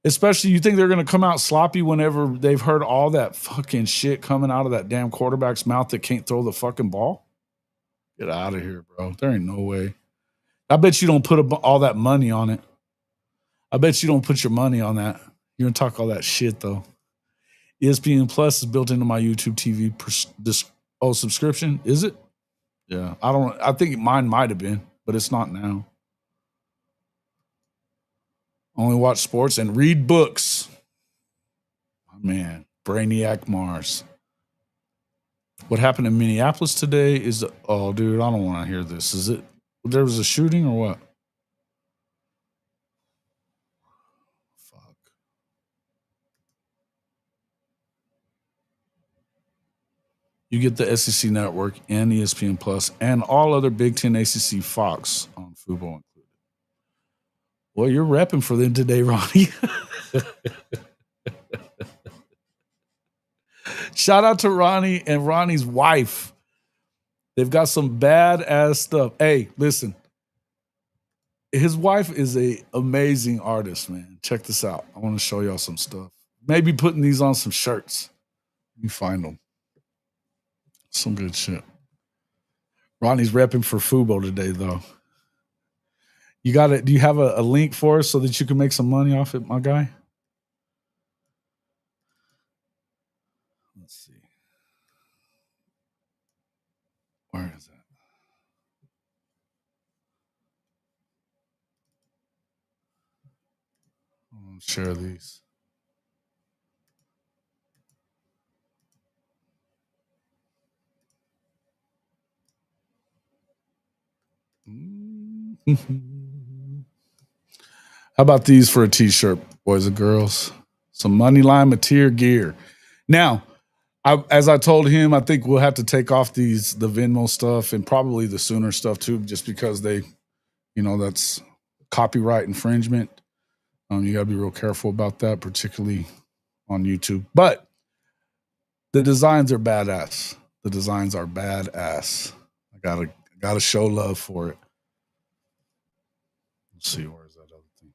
Especially, you think they're going to come out sloppy whenever they've heard all that fucking shit coming out of that damn quarterback's mouth that can't throw the fucking ball? Get out of here, bro. There ain't no way. I bet you don't put all that money on it. I bet you don't put your money on that. You're going to talk all that shit, though. ESPN Plus is built into my YouTube TV subscription. Is it? Yeah. I think mine might have been, but it's not now. Only watch sports and read books. Man, Brainiac Mars. What happened in Minneapolis today is, oh, dude, I don't want to hear this. Is it, there was a shooting or what? Fuck. You get the SEC Network and ESPN Plus and all other Big Ten ACC Fox on Fubo included. Well, you're repping for them today, Ronnie. Shout out to Ronnie and Ronnie's wife. They've got some badass stuff. Hey, listen. His wife is an amazing artist, man. Check this out. I want to show y'all some stuff. Maybe putting these on some shirts. You find them. Some good shit. Ronnie's repping for Fubo today, though. You got it. Do you have a link for us so that you can make some money off it, my guy? Let's see. Where is that? I'll share these. How about these for a t-shirt, boys and girls? Some Moneyline Mateer gear. Now, as I told him, I think we'll have to take off the Venmo stuff and probably the Sooner stuff too, just because that's copyright infringement. You got to be real careful about that, particularly on YouTube. But the designs are badass. The designs are badass. I gotta show love for it. Let's see, where's that other thing?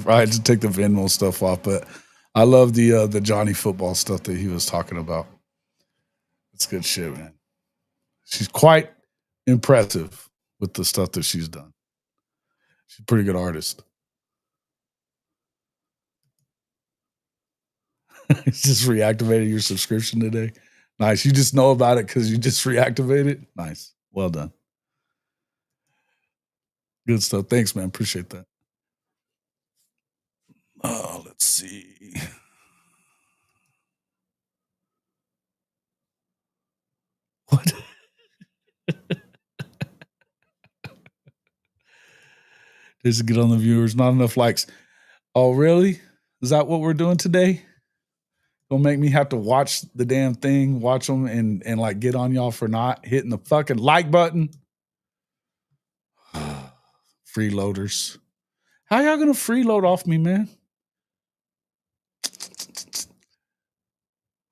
I had to take the Venmo stuff off, but I love the Johnny football stuff that he was talking about. It's good shit, man. She's quite impressive with the stuff that she's done. She's a pretty good artist. Just reactivated your subscription today. Nice. You just know about it because you just reactivated. Nice. Well done. Good stuff. Thanks, man. Appreciate that. Oh, let's see. What? Just to get on the viewers. Not enough likes. Oh, really? Is that what we're doing today? Don't make me have to watch the damn thing, watch them, and like get on y'all for not hitting the fucking like button. Freeloaders. How y'all gonna freeload off me, man?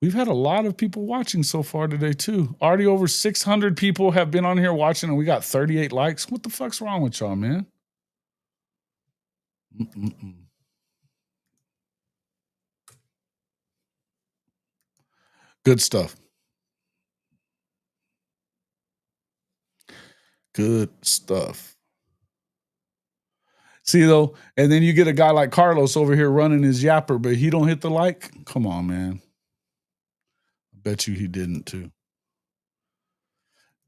We've had a lot of people watching so far today, too. Already over 600 people have been on here watching, and we got 38 likes. What the fuck's wrong with y'all, man? Good stuff. Good stuff. See, though, and then you get a guy like Carlos over here running his yapper, but he don't hit the like? Come on, man. I bet you he didn't, too.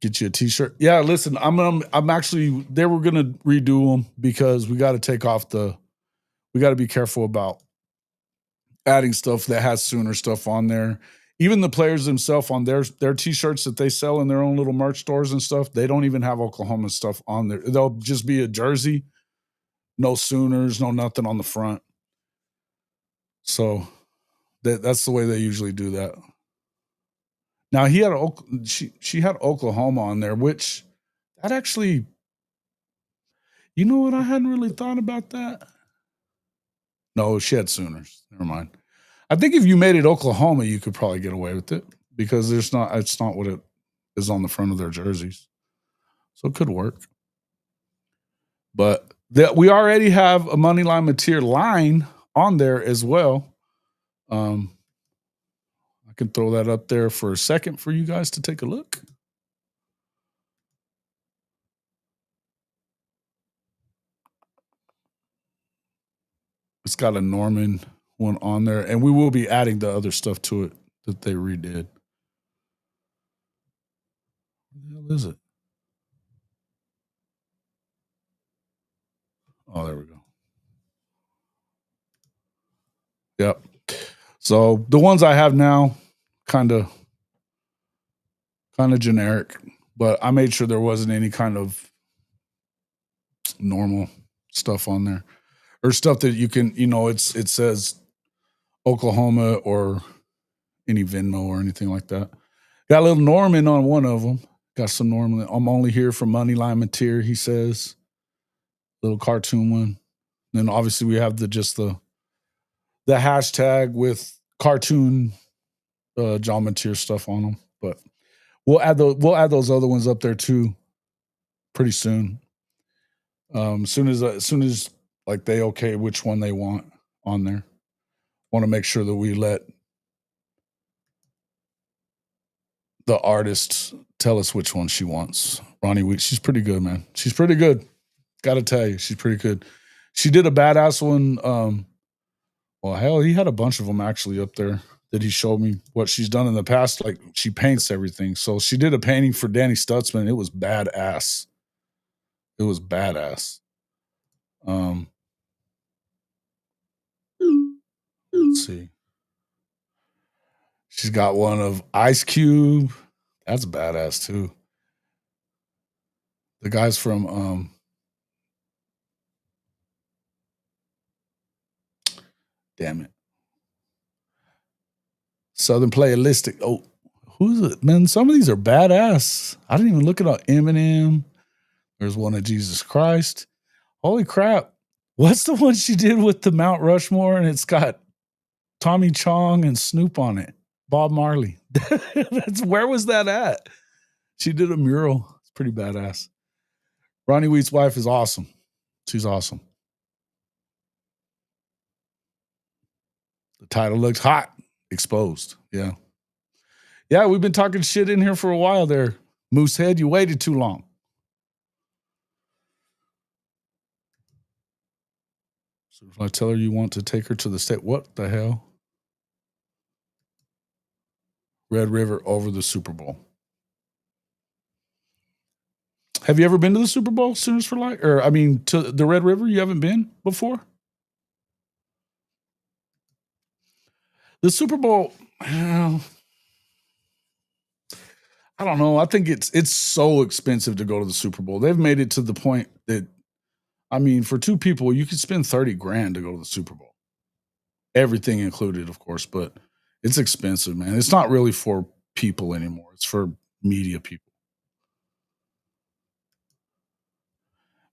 Get you a t-shirt. Yeah, listen, I'm actually, they were going to redo them because we got to take off we got to be careful about adding stuff that has Sooner stuff on there. Even the players themselves on their t-shirts that they sell in their own little merch stores and stuff, they don't even have Oklahoma stuff on there. They'll just be a jersey, no Sooners, no nothing on the front. So that's the way they usually do that. Now she had Oklahoma on there, which that actually, you know what? I hadn't really thought about that. No, she had Sooners. Never mind. I think if you made it Oklahoma, you could probably get away with it because it's not what it is on the front of their jerseys. So it could work. But we already have a Moneyline Mateer line on there as well. I can throw that up there for a second for you guys to take a look. It's got a Norman one on there, and we will be adding the other stuff to it that they redid. What the hell is it? Oh, there we go. Yep. So the ones I have now, kind of generic, but I made sure there wasn't any kind of normal stuff on there or stuff that you can, it says Oklahoma or any Venmo or anything like that. Got a little Norman on one of them. Got some Norman. I'm only here for Moneyline Mateer, he says. Little cartoon one. Then obviously we have the hashtag with cartoon John Mateer stuff on them. But we'll add those other ones up there too pretty soon. As soon as like they okay which one they want on there. Want to make sure that we let the artist tell us which one she wants. Ronnie Wheat, she's pretty good, man. She's pretty good. Got to tell you, she's pretty good. She did a badass one. Well, hell, he had a bunch of them actually up there that he showed me what she's done in the past. Like she paints everything. So she did a painting for Danny Stutzman. It was badass. It was badass. Let's see. She's got one of Ice Cube. That's badass too. The guys from damn it. Southern Playalistic. Oh, who's it? Man, some of these are badass. I didn't even look it up. Eminem. There's one of Jesus Christ. Holy crap. What's the one she did with the Mount Rushmore? And it's got Tommy Chong and Snoop on it. Bob Marley. Where was that at? She did a mural. It's pretty badass. Ronnie Wheat's wife is awesome. She's awesome. The title looks hot. Exposed. Yeah. Yeah, we've been talking shit in here for a while there. Moosehead, you waited too long. So if I tell her you want to take her to the state, what the hell? Red River over the Super Bowl. Have you ever been to the Super Bowl, Sooners for Life? Or, I mean, to the Red River? You haven't been before? The Super Bowl, well, I don't know. I think it's so expensive to go to the Super Bowl. They've made it to the point that, I mean, for two people, you could spend $30,000 to go to the Super Bowl. Everything included, of course, but it's expensive, man. It's not really for people anymore. It's for media people.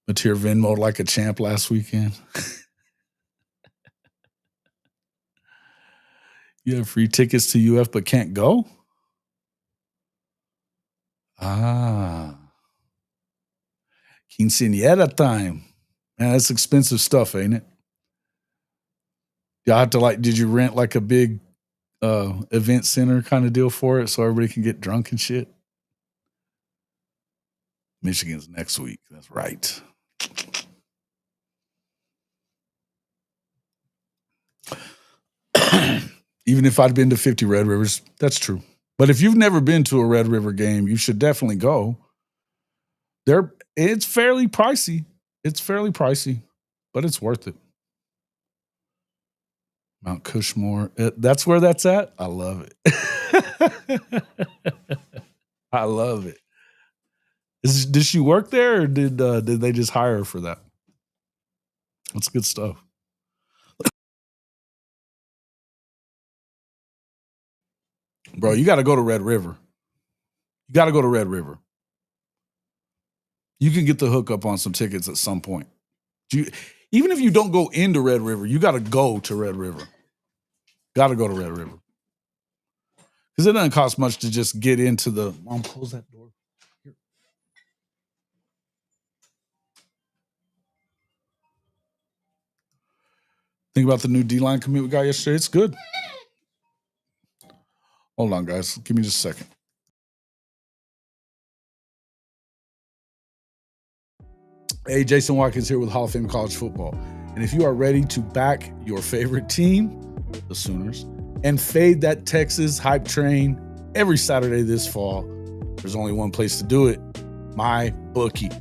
Mateer Venmo like a champ last weekend. You have free tickets to UF but can't go? Ah. Quinceañera time. Man, that's expensive stuff, ain't it? Y'all have to did you rent like a big event center kind of deal for it so everybody can get drunk and shit? Michigan's next week. That's right. Even if I'd been to 50 Red Rivers, that's true. But if you've never been to a Red River game, you should definitely go. It's fairly pricey. It's fairly pricey, but it's worth it. Mount Cushmore. That's where that's at? I love it. I love it. Did she work there or did they just hire her for that? That's good stuff. Bro, you got to go to Red River. You got to go to Red River. You can get the hookup on some tickets at some point. Even if you don't go into Red River, you got to go to Red River. Got to go to Red River. Because it doesn't cost much to just get into the... Mom, close that door. Here. Think about the new D-line commit we got yesterday. It's good. Hold on, guys. Give me just a second. Hey, Jason Watkins here with Hall of Fame College Football. And if you are ready to back your favorite team, the Sooners, and fade that Texas hype train every Saturday this fall, there's only one place to do it, MyBookie.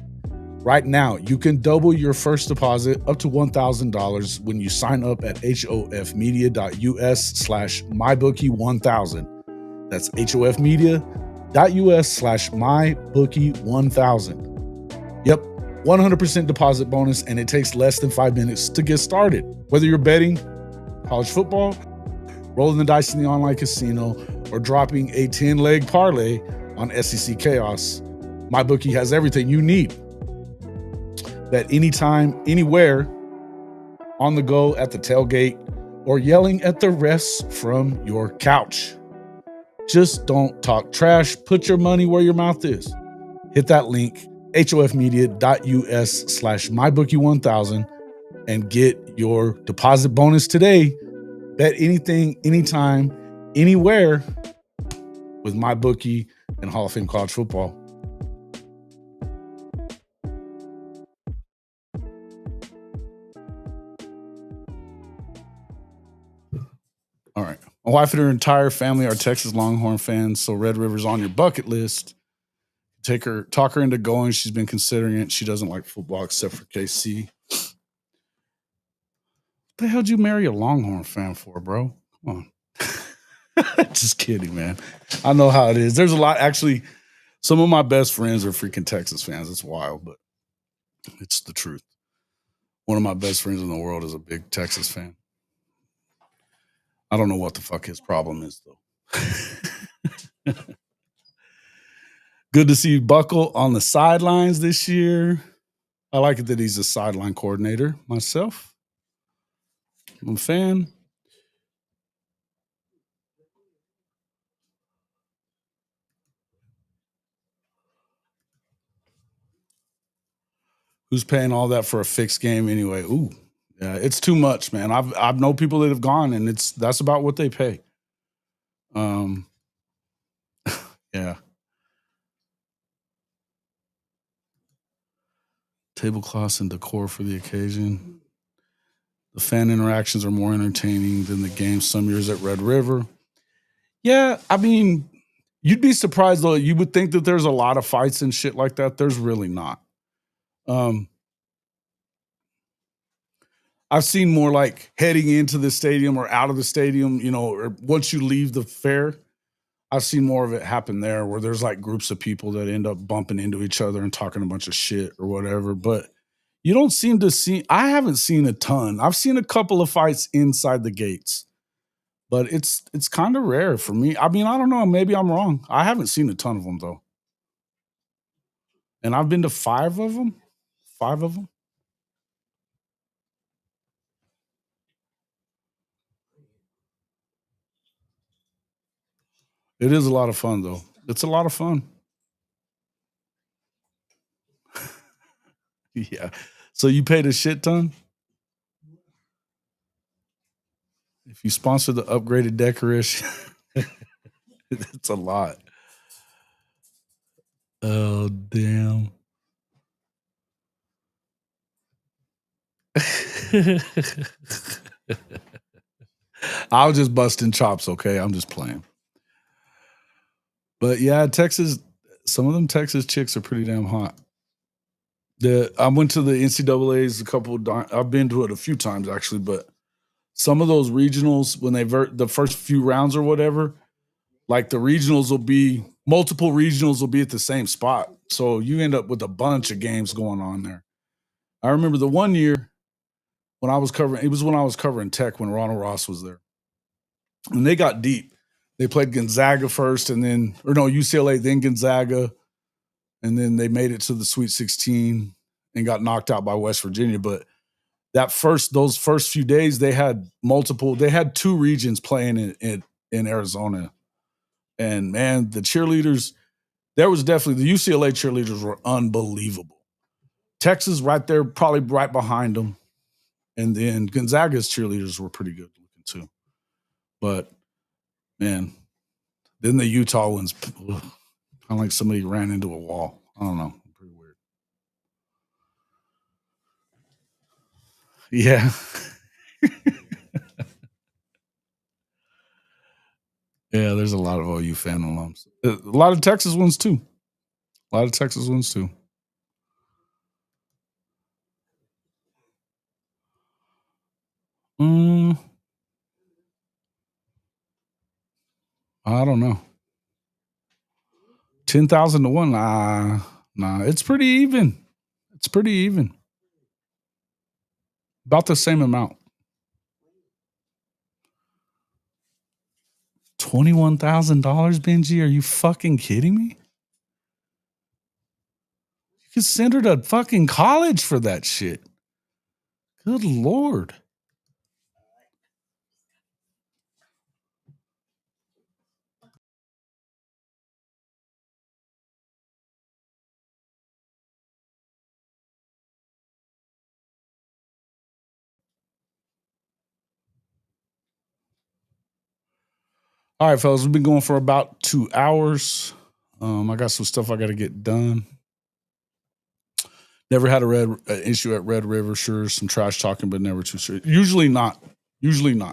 Right now, you can double your first deposit up to $1,000 when you sign up at hofmedia.us/mybookie1000. That's hofmedia.us/mybookie1000. Yep, 100% deposit bonus, and it takes less than 5 minutes to get started. Whether you're betting college football, rolling the dice in the online casino, or dropping a 10-leg parlay on SEC Chaos, MyBookie has everything you need. Bet anytime, anywhere, on the go, at the tailgate, or yelling at the refs from your couch. Just don't talk trash. Put your money where your mouth is. Hit that link, hofmedia.us/mybookie1000, and get your deposit bonus today. Bet anything, anytime, anywhere with MyBookie and Hall of Fame College Football. All right. My wife and her entire family are Texas Longhorn fans, so Red River's on your bucket list. Talk her into going. She's been considering it. She doesn't like football except for KC. What the hell did you marry a Longhorn fan for, bro? Come on. Just kidding, man. I know how it is. There's a lot. Actually, some of my best friends are freaking Texas fans. It's wild, but it's the truth. One of my best friends in the world is a big Texas fan. I don't know what the fuck his problem is, though. Good to see Buckle on the sidelines this year. I like it that he's a sideline coordinator myself. I'm a fan. Who's paying all that for a fixed game anyway? Ooh, yeah, it's too much, man. I've known people that have gone, and that's about what they pay. Yeah. Tablecloths and decor for the occasion. The fan interactions are more entertaining than the game some years at Red River. Yeah, I mean, you'd be surprised though. You would think that there's a lot of fights and shit like that. There's really not. I've seen more like heading into the stadium or out of the stadium, or once you leave the fair. I've seen more of it happen there where there's like groups of people that end up bumping into each other and talking a bunch of shit or whatever. But you don't seem to see, I haven't seen a ton. I've seen a couple of fights inside the gates, but it's kind of rare for me. I mean, I don't know. Maybe I'm wrong. I haven't seen a ton of them though. And I've been to 5 of them. 5 of them. It is a lot of fun though. It's a lot of fun. Yeah. So you paid a shit ton? If you sponsor the upgraded decoration, it's a lot. Oh, damn. I was just busting chops, okay? I'm just playing. But yeah, Texas, some of them Texas chicks are pretty damn hot. I went to the NCAAs a couple of times. I've been to it a few times actually, but some of those regionals, when the first few rounds or whatever, like the regionals will be, multiple regionals will be at the same spot. So you end up with a bunch of games going on there. I remember the one year when I was covering Tech when Ronald Ross was there. And they got deep. They played Gonzaga first UCLA, then Gonzaga. And then they made it to the Sweet 16 and got knocked out by West Virginia. But those first few days, they had 2 regions playing in Arizona. And man, the cheerleaders, there was definitely, the UCLA cheerleaders were unbelievable. Texas right there, probably right behind them. And then Gonzaga's cheerleaders were pretty good looking too. But man, then the Utah ones, kind of like somebody ran into a wall. I don't know. Pretty weird. Yeah. Yeah, there's a lot of OU fan alums. A lot of Texas ones too. I don't know. 10,000 to 1. Nah, it's pretty even. About the same amount. $21,000, Benji? Are you fucking kidding me? You could send her to fucking college for that shit. Good Lord. All right, fellas, we've been going for about 2 hours. I got some stuff I got to get done. Never had a issue at Red River. Sure, some trash talking, but never too serious. Usually not. I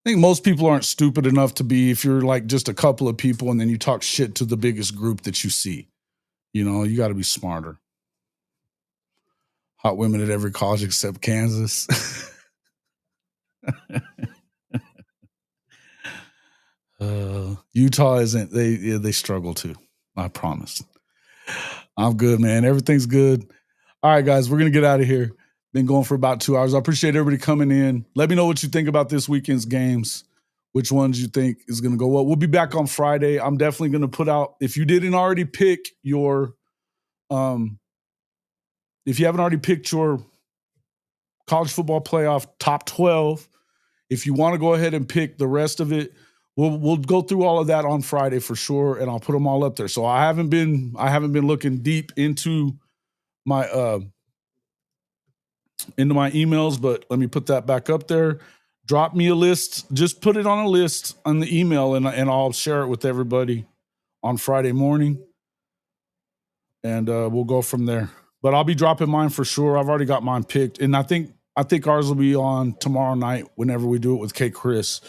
think most people aren't stupid enough to be, if you're like just a couple of people and then you talk shit to the biggest group that you see. You got to be smarter. Hot women at every college except Kansas. Utah isn't. They struggle too. I promise. I'm good, man. Everything's good. All right, guys, we're going to get out of here. Been going for about 2 hours. I appreciate everybody coming in. Let me know what you think about this weekend's games, which ones you think is going to go well. We'll be back on Friday. I'm definitely going to put out, if you didn't already pick your, if you haven't already picked your college football playoff top 12, if you want to go ahead and pick the rest of it, we'll go through all of that on Friday for sure, and I'll put them all up there. So I haven't been looking deep into my emails, but let me put that back up there. Drop me a list. Just put it on a list on the email, and I'll share it with everybody on Friday morning, and we'll go from there. But I'll be dropping mine for sure. I've already got mine picked, and I think ours will be on tomorrow night whenever we do it with K. Chris.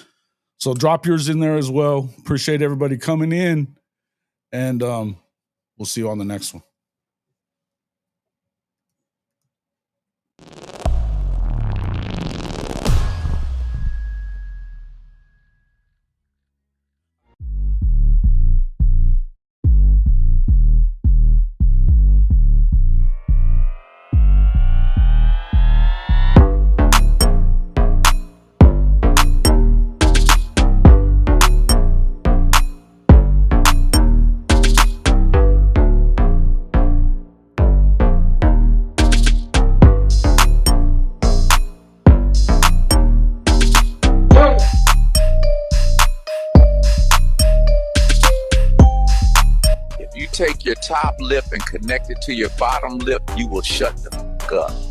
So drop yours in there as well. Appreciate everybody coming in, and we'll see you on the next one. Take your top lip and connect it to your bottom lip, you will shut the fuck up.